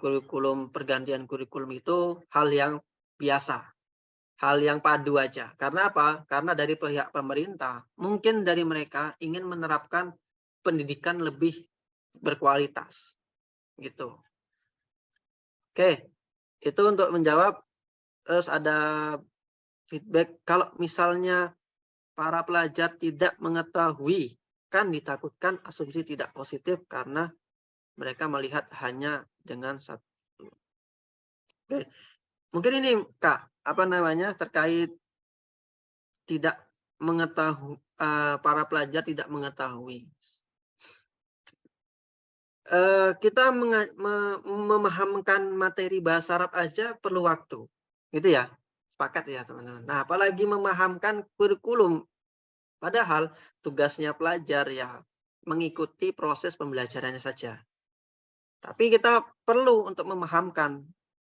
S3: pergantian kurikulum itu hal yang biasa, hal yang padu aja. Karena apa? Karena dari pihak pemerintah mungkin dari mereka ingin menerapkan pendidikan lebih berkualitas, gitu. Oke, itu untuk menjawab. Terus ada feedback, kalau misalnya para pelajar tidak mengetahui, kan ditakutkan asumsi tidak positif karena mereka melihat hanya dengan satu. Oke. Mungkin ini Kak, terkait tidak mengetahui, para pelajar tidak mengetahui. Kita memahamkan materi bahasa Arab aja perlu waktu, gitu ya. Sepakat ya teman-teman. Nah, apalagi memahamkan kurikulum. Padahal tugasnya pelajar ya mengikuti proses pembelajarannya saja. Tapi kita perlu untuk memahamkan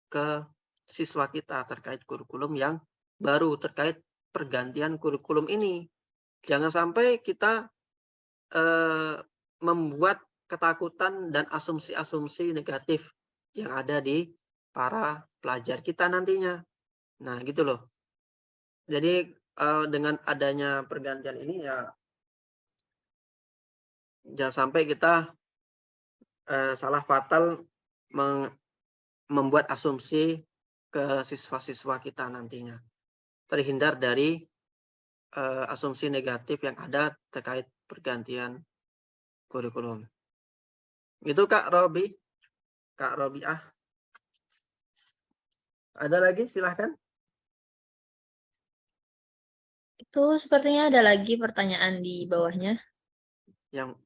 S3: ke siswa kita terkait kurikulum yang baru, terkait pergantian kurikulum ini. Jangan sampai kita membuat ketakutan dan asumsi-asumsi negatif yang ada di para pelajar kita nantinya. Nah, gitu loh. Jadi dengan adanya pergantian ini ya jangan sampai kita salah fatal membuat asumsi ke siswa-siswa kita nantinya. Terhindar dari asumsi negatif yang ada terkait pergantian kurikulum. Itu Kak Robi, Kak Robiah. Ada lagi? Silahkan.
S4: Itu sepertinya ada lagi pertanyaan di bawahnya.
S3: Yang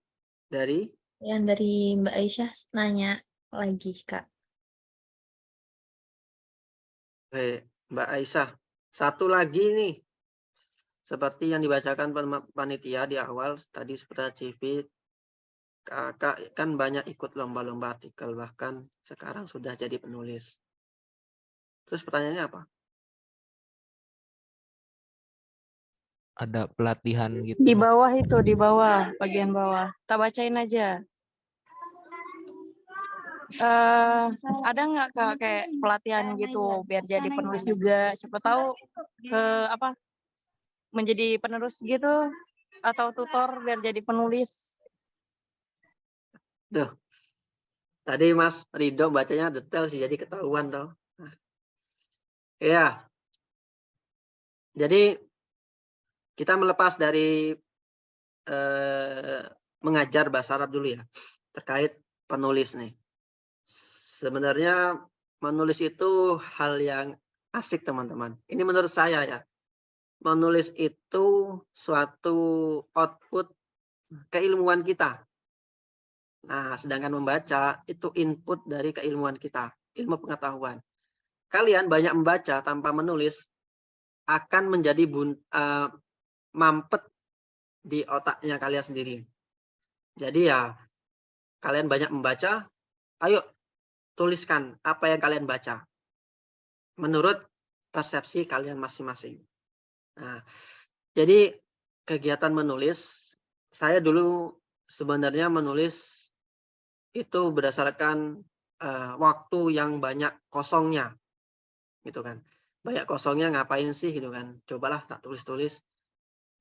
S3: dari?
S4: Yang dari Mbak Aisyah nanya lagi, Kak.
S3: Mbak Aisyah. Satu lagi nih. Seperti yang dibacakan panitia di awal, tadi seperti CV, Kakak kan banyak ikut lomba-lomba artikel, bahkan sekarang sudah jadi penulis. Terus pertanyaannya apa?
S1: Ada pelatihan gitu.
S5: Di bawah itu, di bawah, bagian bawah. Tak bacain aja. Ada nggak Kak kayak pelatihan gitu biar jadi penulis juga? Siapa tahu menjadi penerus gitu. atau tutor biar jadi penulis.
S3: Duh, tadi Mas Ridho bacanya detail sih, jadi ketahuan toh. Ya, jadi kita melepas dari mengajar bahasa Arab dulu ya, terkait penulis nih. Sebenarnya menulis itu hal yang asik teman-teman. Ini menurut saya ya. Menulis itu suatu output keilmuan kita. Nah, sedangkan membaca itu input dari keilmuan kita, ilmu pengetahuan. Kalian banyak membaca tanpa menulis akan menjadi mampet di otaknya kalian sendiri. Jadi ya, kalian banyak membaca, ayo tuliskan apa yang kalian baca menurut persepsi kalian masing-masing. Nah, jadi kegiatan menulis, saya dulu sebenarnya menulis itu berdasarkan waktu yang banyak kosongnya, gitu kan. Banyak kosongnya ngapain sih gitu kan. Cobalah tak tulis-tulis.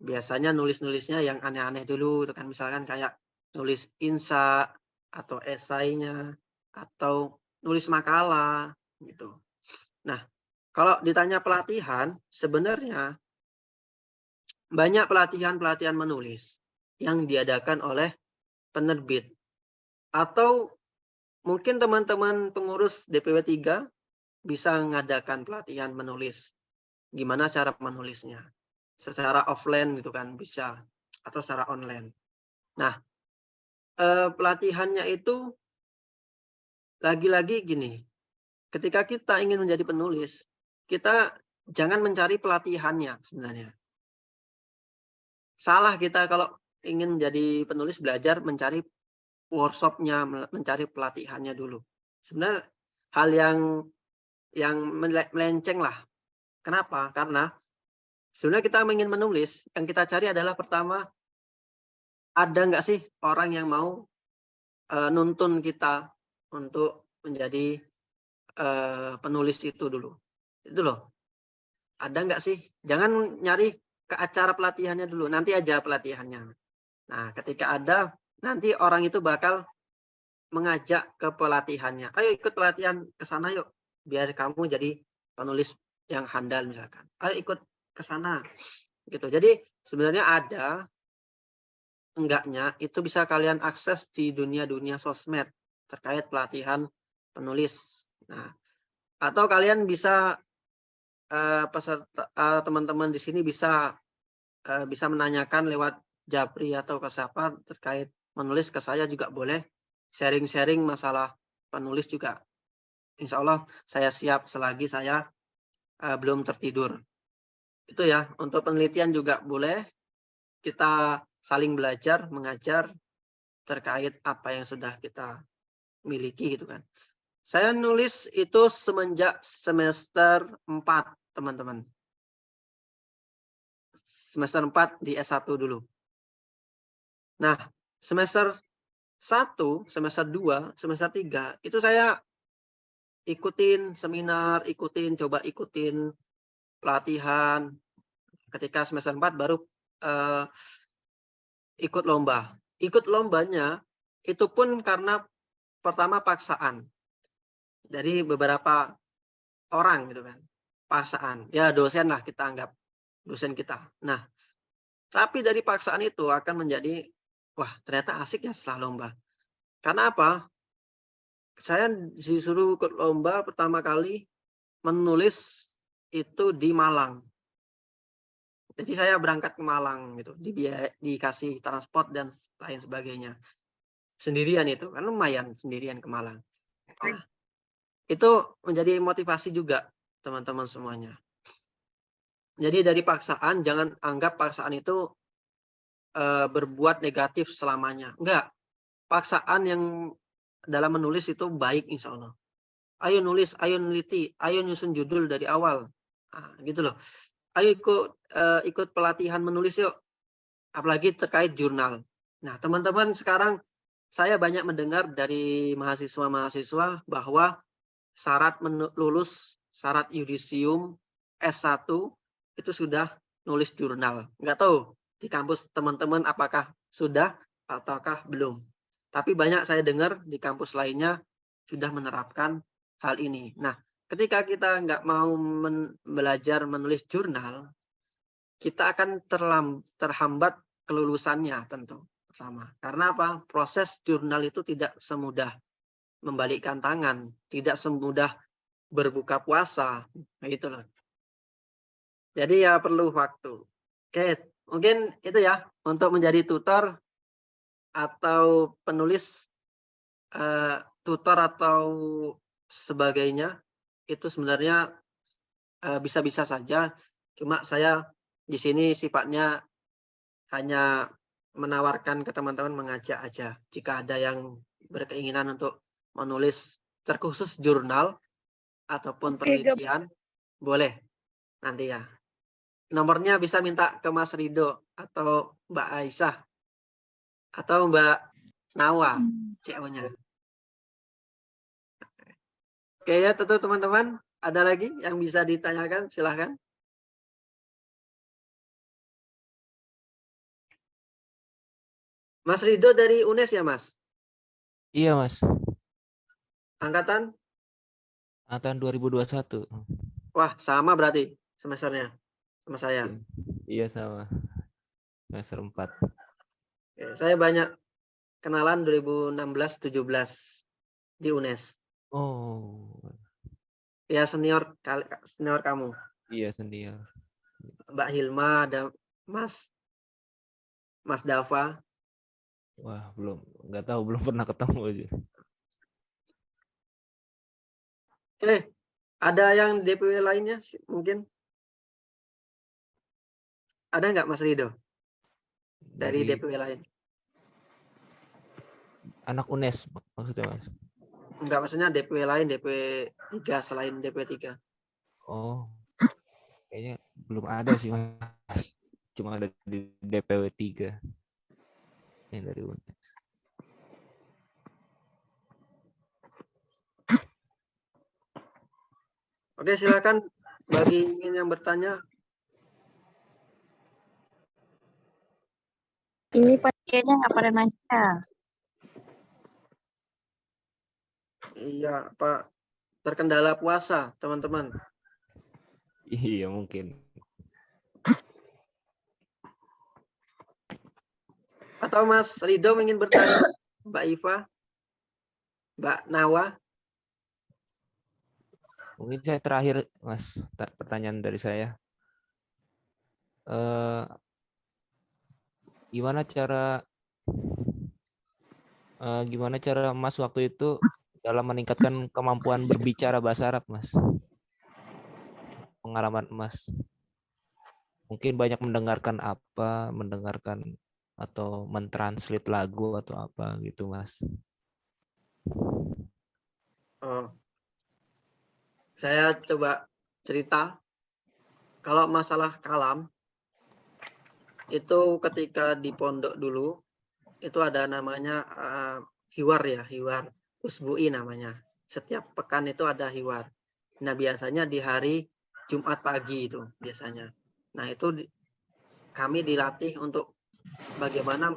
S3: Biasanya nulis-nulisnya yang aneh-aneh dulu, gitu kan. Misalkan kayak nulis insya atau esainya atau nulis makalah gitu. Nah, kalau ditanya pelatihan, sebenarnya banyak pelatihan-pelatihan menulis yang diadakan oleh penerbit. Atau mungkin teman-teman pengurus DPW 3 bisa mengadakan pelatihan menulis. Gimana cara menulisnya? Secara offline gitu kan bisa, atau secara online. Nah, pelatihannya itu lagi-lagi gini. Ketika kita ingin menjadi penulis, kita jangan mencari pelatihannya sebenarnya. Salah kita kalau ingin menjadi penulis belajar mencari workshopnya, mencari pelatihannya dulu. Sebenarnya hal yang melenceng lah. Kenapa? Karena sebenarnya kita ingin menulis, yang kita cari adalah pertama, ada nggak sih orang yang mau nuntun kita untuk menjadi penulis itu dulu. Itu loh. Ada nggak sih? Jangan nyari ke acara pelatihannya dulu, nanti aja pelatihannya. Nah, ketika ada, nanti orang itu bakal mengajak ke pelatihannya. Ayo ikut pelatihan ke sana yuk, biar kamu jadi penulis yang handal misalkan. Ayo ikut ke sana. Gitu. Jadi sebenarnya ada, enggaknya itu bisa kalian akses di dunia sosmed terkait pelatihan penulis. Nah, atau kalian bisa peserta teman-teman di sini bisa menanyakan lewat Japri atau ke siapa terkait menulis, ke saya juga boleh. Sharing-sharing masalah penulis juga. Insya Allah saya siap selagi saya belum tertidur. Itu ya, untuk penelitian juga boleh. Kita saling belajar, mengajar terkait apa yang sudah kita miliki gitu kan. Saya nulis itu semenjak semester 4, teman-teman. Semester 4 di S1 dulu. Nah, semester 1, semester 2, semester 3, itu saya ikutin seminar, coba ikutin pelatihan. Ketika semester 4 baru ikut lomba. Ikut lombanya itu pun karena pertama paksaan dari beberapa orang gitu kan. Paksaan. Ya dosen lah kita anggap. Dosen kita. Nah, tapi dari paksaan itu akan menjadi, wah ternyata asik ya setelah lomba. Karena apa? Saya disuruh ikut lomba pertama kali menulis itu di Malang. Jadi saya berangkat ke Malang gitu, dikasih transport dan lain sebagainya. Sendirian itu, kan lumayan sendirian ke Malang. Nah, itu menjadi motivasi juga teman-teman semuanya. Jadi dari paksaan, jangan anggap paksaan itu berbuat negatif selamanya. Enggak. Paksaan yang dalam menulis itu baik insya Allah. Ayo nulis, ayo neliti, ayo nyusun judul dari awal. Nah, gitu loh. Ayo ikut pelatihan menulis yuk. Apalagi terkait jurnal. Nah, teman-teman sekarang saya banyak mendengar dari mahasiswa-mahasiswa bahwa syarat lulus syarat yudisium S1 itu sudah nulis jurnal. Enggak tahu di kampus teman-teman apakah sudah ataukah belum. Tapi banyak saya dengar di kampus lainnya sudah menerapkan hal ini. Nah, ketika kita nggak mau belajar menulis jurnal, kita akan terhambat kelulusannya tentu. Pertama, karena apa? Proses jurnal itu tidak semudah membalikkan tangan, tidak semudah berbuka puasa. Nah, itulah. Jadi ya perlu waktu. Oke, mungkin itu ya untuk menjadi tutor atau penulis, tutor atau sebagainya itu sebenarnya bisa-bisa saja. Cuma saya di sini sifatnya hanya menawarkan ke teman-teman, mengajak aja. Jika ada yang berkeinginan untuk menulis terkhusus jurnal ataupun penelitian, boleh nanti ya. Nomornya bisa minta ke Mas Rido atau Mbak Aisyah atau Mbak Nawa, CO-nya. Oke ya, tentu teman-teman. Ada lagi yang bisa ditanyakan? Silahkan. Mas Rido dari UNES ya, Mas?
S1: Iya, Mas.
S3: Angkatan?
S1: Angkatan 2021.
S3: Wah, sama berarti semesternya sama saya.
S1: Iya, sama. Semester 4.
S3: Oke, saya banyak kenalan 2016-17 di UNES.
S1: Oh,
S3: Ya senior kamu.
S1: iya senior.
S3: Mbak Hilma, ada Mas Dava.
S1: Wah, nggak tahu, belum pernah ketemu aja.
S3: Oke, ada yang DPW lainnya mungkin? Ada nggak Mas Rido dari DPW lain?
S1: Anak UNES maksudnya, Mas?
S3: Enggak, maksudnya DPW lain, DPW 3 selain DPW 3.
S1: Oh, kayaknya belum ada sih, Mas. Cuma ada di DPW 3 yang dari UNES.
S3: Oke, silakan bagi yang bertanya.
S5: Ini kayaknya nggak pada nanya.
S3: Iya, Pak. Terkendala puasa, teman-teman.
S1: Iya, mungkin.
S3: Atau Mas Rido ingin bertanya, Mbak Iva, Mbak Nawa?
S1: Mungkin saya terakhir, Mas, pertanyaan dari saya. Gimana cara Mas waktu itu dalam meningkatkan kemampuan berbicara bahasa Arab, Mas? Pengalaman Mas. Mungkin banyak mendengarkan atau mentranslate lagu atau apa gitu, Mas.
S3: Oh. Saya coba cerita. Kalau masalah kalam, itu ketika di pondok dulu, itu ada namanya hiwar ya, hiwar usbu'i namanya. Setiap pekan itu ada hiwar. Nah, biasanya di hari Jumat pagi itu biasanya. Nah, itu kami dilatih untuk bagaimana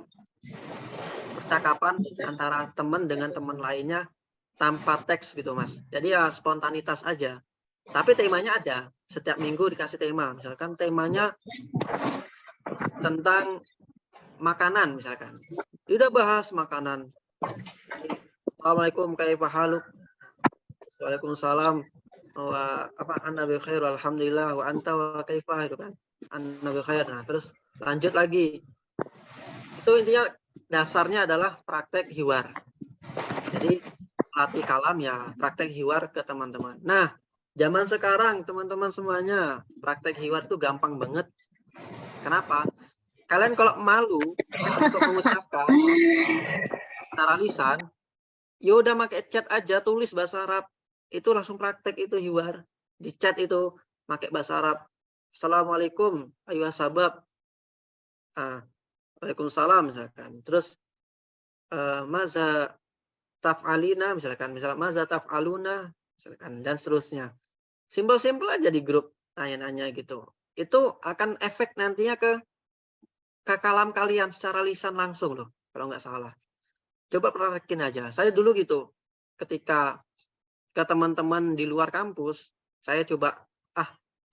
S3: percakapan antara teman dengan teman lainnya tanpa teks gitu, Mas. Jadi ya spontanitas aja. Tapi temanya ada. Setiap minggu dikasih tema. Misalkan temanya tentang makanan misalkan. Udah bahas makanan. Assalamualaikum kaifahaluk. Waalaikumsalam. Wa apa anna bi khair alhamdulillah wa anta wa kaifah itu kan. Anna bi khair. Nah, terus lanjut lagi. Itu intinya dasarnya adalah praktek hiwar. Jadi latih kalam ya praktek hiwar ke teman-teman. Nah, zaman sekarang teman-teman semuanya praktek hiwar itu gampang banget. Kenapa? Kalian kalau malu untuk mengucapkan secara lisan, ya udah pakai chat aja, tulis bahasa Arab. Itu langsung praktek itu hiwar. Di chat itu pakai bahasa Arab. Assalamualaikum ayuha sabab. Waalaikumsalam misalkan. Terus maza taf'alina misalkan, maza taf'aluna misalkan, dan seterusnya. Simpel-simpel aja di grup tanya-nanya gitu. Itu akan efek nantinya ke ke kalam kalian secara lisan langsung loh, kalau nggak salah. Coba praktekin aja. Saya dulu gitu, ketika ke teman-teman di luar kampus, saya coba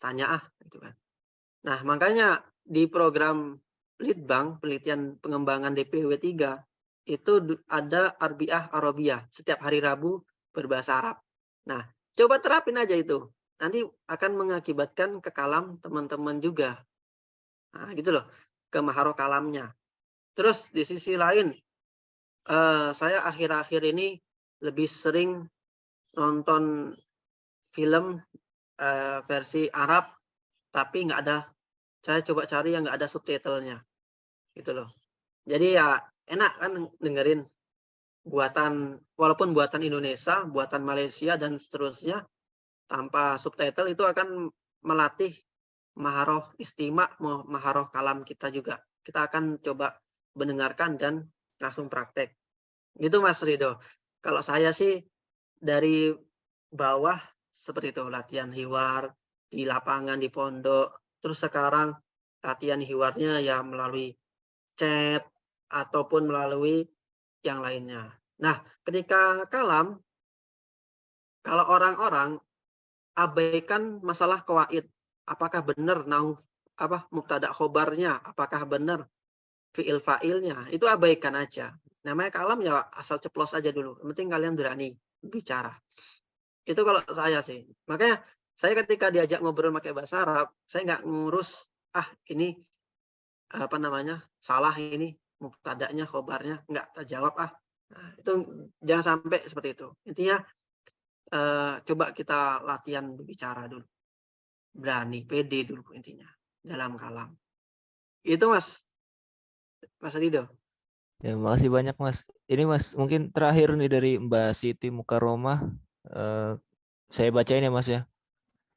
S3: tanya gitu kan. Nah, makanya di program Litbang, penelitian pengembangan DPW 3, itu ada Arbiah Arabiyah, setiap hari Rabu berbahasa Arab. Nah, coba terapin aja itu. Nanti akan mengakibatkan ke kalam teman-teman juga. Nah, gitu loh, ke maharoh kalamnya. Terus di sisi lain, saya akhir-akhir ini lebih sering nonton film versi Arab, tapi nggak ada. Saya coba cari yang nggak ada subtitlenya, gitu loh. Jadi ya enak kan dengerin walaupun buatan Indonesia, buatan Malaysia dan seterusnya, tanpa subtitle itu akan melatih maharoh istima, maharoh kalam kita juga. Kita akan coba mendengarkan dan langsung praktek. Gitu Mas Rido. Kalau saya sih dari bawah seperti itu, latihan hiwar di lapangan, di pondok. Terus sekarang latihan hiwarnya ya melalui chat ataupun melalui yang lainnya. Nah, ketika kalam, kalau orang-orang abaikan masalah qawaid, apakah benar mubtada khobarnya, apakah benar fiil fa'ilnya, itu abaikan aja. Namanya kalam ya asal ceplos aja dulu. Yang penting kalian berani bicara. Itu kalau saya sih. Makanya saya ketika diajak ngobrol pakai bahasa Arab, saya nggak ngurus ini salah ini mubtada'nya, khobarnya, nggak terjawab Nah, itu jangan sampai seperti itu. Intinya coba kita latihan berbicara dulu. Berani, pede dulu intinya dalam kalam. Itu Mas Rido.
S1: Ya, makasih banyak Mas. Ini Mas, mungkin terakhir nih dari Mbak Siti Mukaromah. Saya bacain ya Mas ya.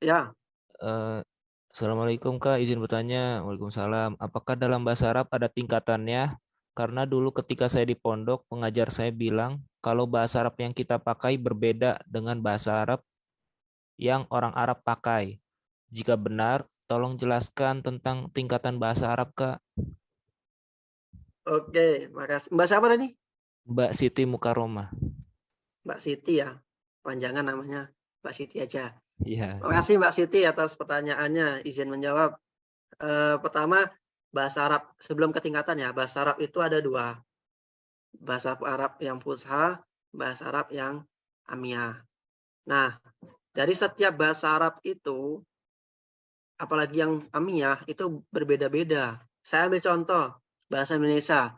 S3: Ya,
S1: Assalamualaikum Kak, izin bertanya. Waalaikumsalam. Apakah dalam bahasa Arab ada tingkatannya? Karena dulu ketika saya di pondok, pengajar saya bilang kalau bahasa Arab yang kita pakai berbeda dengan bahasa Arab yang orang Arab pakai. Jika benar, tolong jelaskan tentang tingkatan bahasa Arab Kak.
S3: oke, makasih. Mbak siapa tadi?
S1: Mbak Siti Mukaromah.
S3: Mbak Siti ya. Panjangan namanya Mbak Siti aja.
S1: Iya.
S3: Terima kasih Mbak Siti atas pertanyaannya. Izin menjawab. Pertama, bahasa Arab sebelum ketingkatan ya. Bahasa Arab itu ada dua. Bahasa Arab yang fusha, bahasa Arab yang amiyah. Nah, dari setiap bahasa Arab itu, apalagi yang amiyah, itu berbeda-beda. Saya ambil contoh, bahasa Indonesia.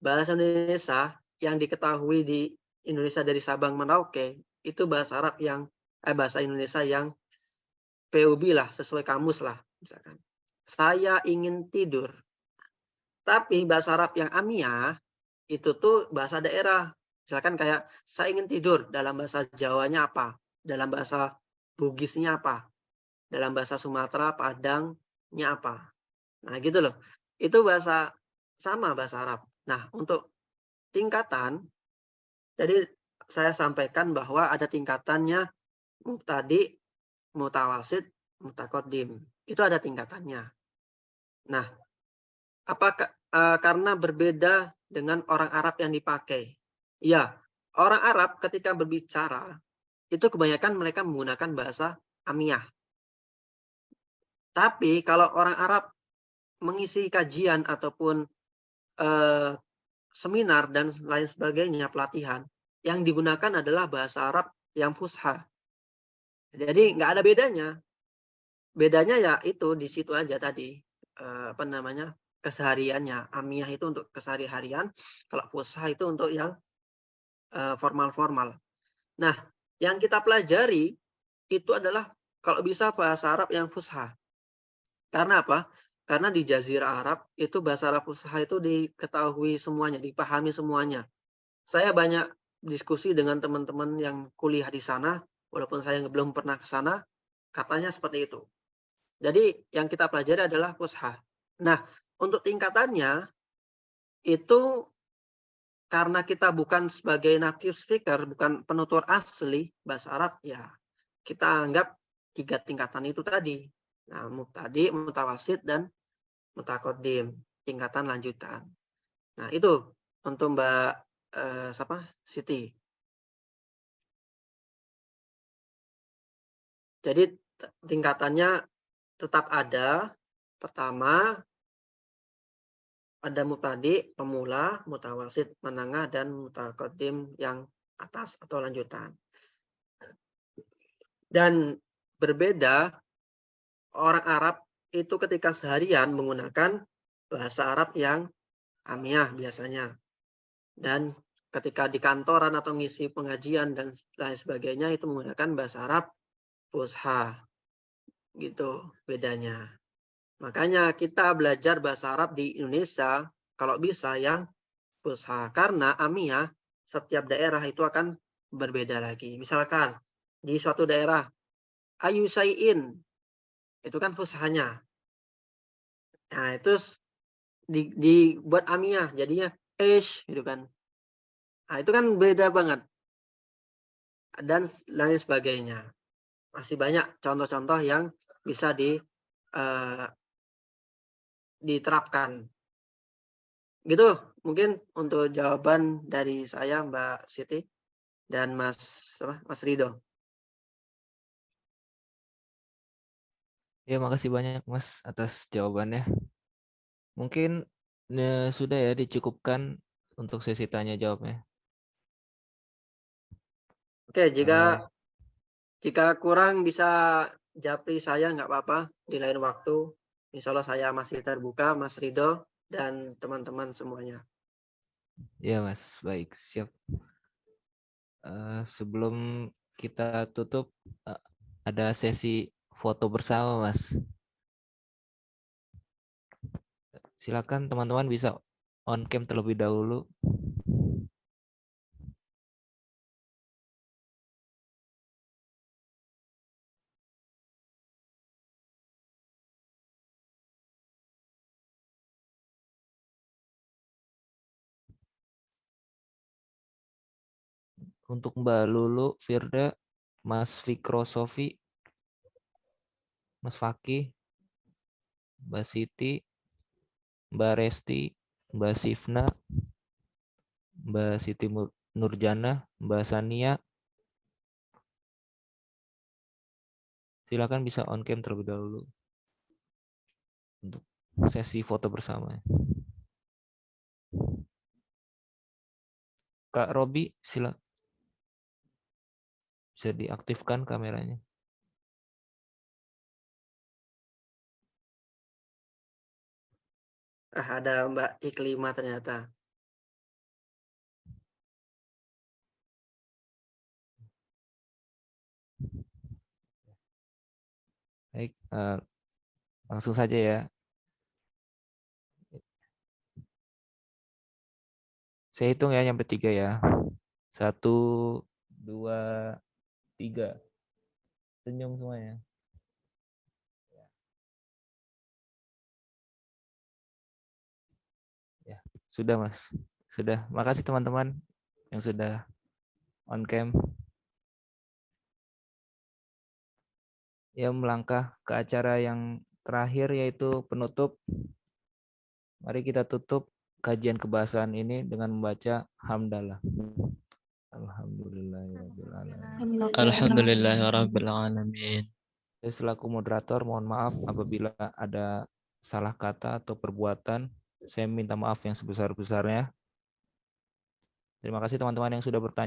S3: Bahasa Indonesia yang diketahui di Indonesia dari Sabang Merauke, itu bahasa Arab bahasa Indonesia yang PUB lah, sesuai kamus lah. Misalkan, saya ingin tidur. Tapi bahasa Arab yang amiyah, itu tuh bahasa daerah. Misalkan kayak, saya ingin tidur, dalam bahasa Jawanya apa? Dalam bahasa Bugisnya apa? Dalam bahasa Sumatera, Padangnya apa? Nah gitu loh. Itu bahasa Arab. Nah untuk tingkatan, jadi saya sampaikan bahwa ada tingkatannya mubtadi, mutawasid, mutaqaddim. Itu ada tingkatannya. Nah, apakah karena berbeda dengan orang Arab yang dipakai? Ya, orang Arab ketika berbicara itu kebanyakan mereka menggunakan bahasa amiyah. Tapi kalau orang Arab mengisi kajian ataupun seminar dan lain sebagainya, pelatihan, yang digunakan adalah bahasa Arab yang fusha. Jadi nggak ada bedanya. Bedanya ya itu di situ aja tadi, kesehariannya. Amiyah itu untuk kesehari-harian, kalau fusha itu untuk yang formal-formal. Nah, yang kita pelajari itu adalah kalau bisa bahasa Arab yang fusha. Karena apa? Karena di Jazirah Arab itu bahasa Arab fusha itu diketahui semuanya, dipahami semuanya. Saya banyak diskusi dengan teman-teman yang kuliah di sana, walaupun saya belum pernah ke sana, katanya seperti itu. Jadi yang kita pelajari adalah fusha. Nah, untuk tingkatannya itu karena kita bukan sebagai native speaker, bukan penutur asli bahasa Arab, ya kita anggap 3 tingkatan itu tadi. Nah, mubtadi, mutawasid, dan mutaqaddim. tingkatan lanjutan. Nah, itu untuk Mbak Siti. Jadi tingkatannya tetap ada. Pertama, ada mubtadi, pemula, mutawasid, menengah, dan mutaqaddim yang atas atau lanjutan. Dan berbeda, orang Arab itu ketika seharian menggunakan bahasa Arab yang amiyah biasanya. Dan ketika di kantoran atau ngisi pengajian dan lain sebagainya itu menggunakan bahasa Arab fusha. Gitu bedanya. Makanya kita belajar bahasa Arab di Indonesia kalau bisa yang fusha. Karena amiyah setiap daerah itu akan berbeda lagi. Misalkan di suatu daerah ayu sayin itu kan fushanya. Nah, itu dibuat amiyah jadinya gitu kan. Nah, itu kan beda banget. Dan lain sebagainya. Masih banyak contoh-contoh yang bisa diterapkan. Gitu mungkin untuk jawaban dari saya Mbak Siti dan Mas Rido.
S1: Ya, makasih banyak Mas atas jawabannya. Mungkin sudah ya dicukupkan untuk sesi tanya jawabnya.
S3: Oke, jika kurang bisa japri saya nggak apa-apa di lain waktu. Insya Allah saya masih terbuka, Mas Rido dan teman-teman semuanya.
S1: Ya Mas, baik, siap. Sebelum kita tutup, ada sesi foto bersama Mas. Silakan teman-teman bisa on cam terlebih dahulu. Untuk Mbak Lulu, Firda, Mas Fikro Sofi, Mas Fakih, Mbak Siti, Mbak Resti, Mbak Sifna, Mbak Siti Nurjana, Mbak Sania. Silakan bisa on cam terlebih dahulu untuk sesi foto bersama. Kak Robi, silakan. Bisa diaktifkan kameranya.
S3: Ada Mbak Iklima ternyata.
S1: Baik, langsung saja ya. Saya hitung ya sampai 3 ya. 1, 2, 3. Senyum semuanya. Ya, sudah Mas. Sudah. Makasih teman-teman yang sudah on cam. Ya, melangkah ke acara yang terakhir yaitu penutup. Mari kita tutup kajian kebahasaan ini dengan membaca hamdalah. Alhamdulillahirrahmanirrahim.
S2: Alhamdulillahirrahmanirrahim.
S1: Saya selaku moderator mohon maaf apabila ada salah kata atau perbuatan. Saya minta maaf yang sebesar-besarnya. Terima kasih teman-teman yang sudah bertanya.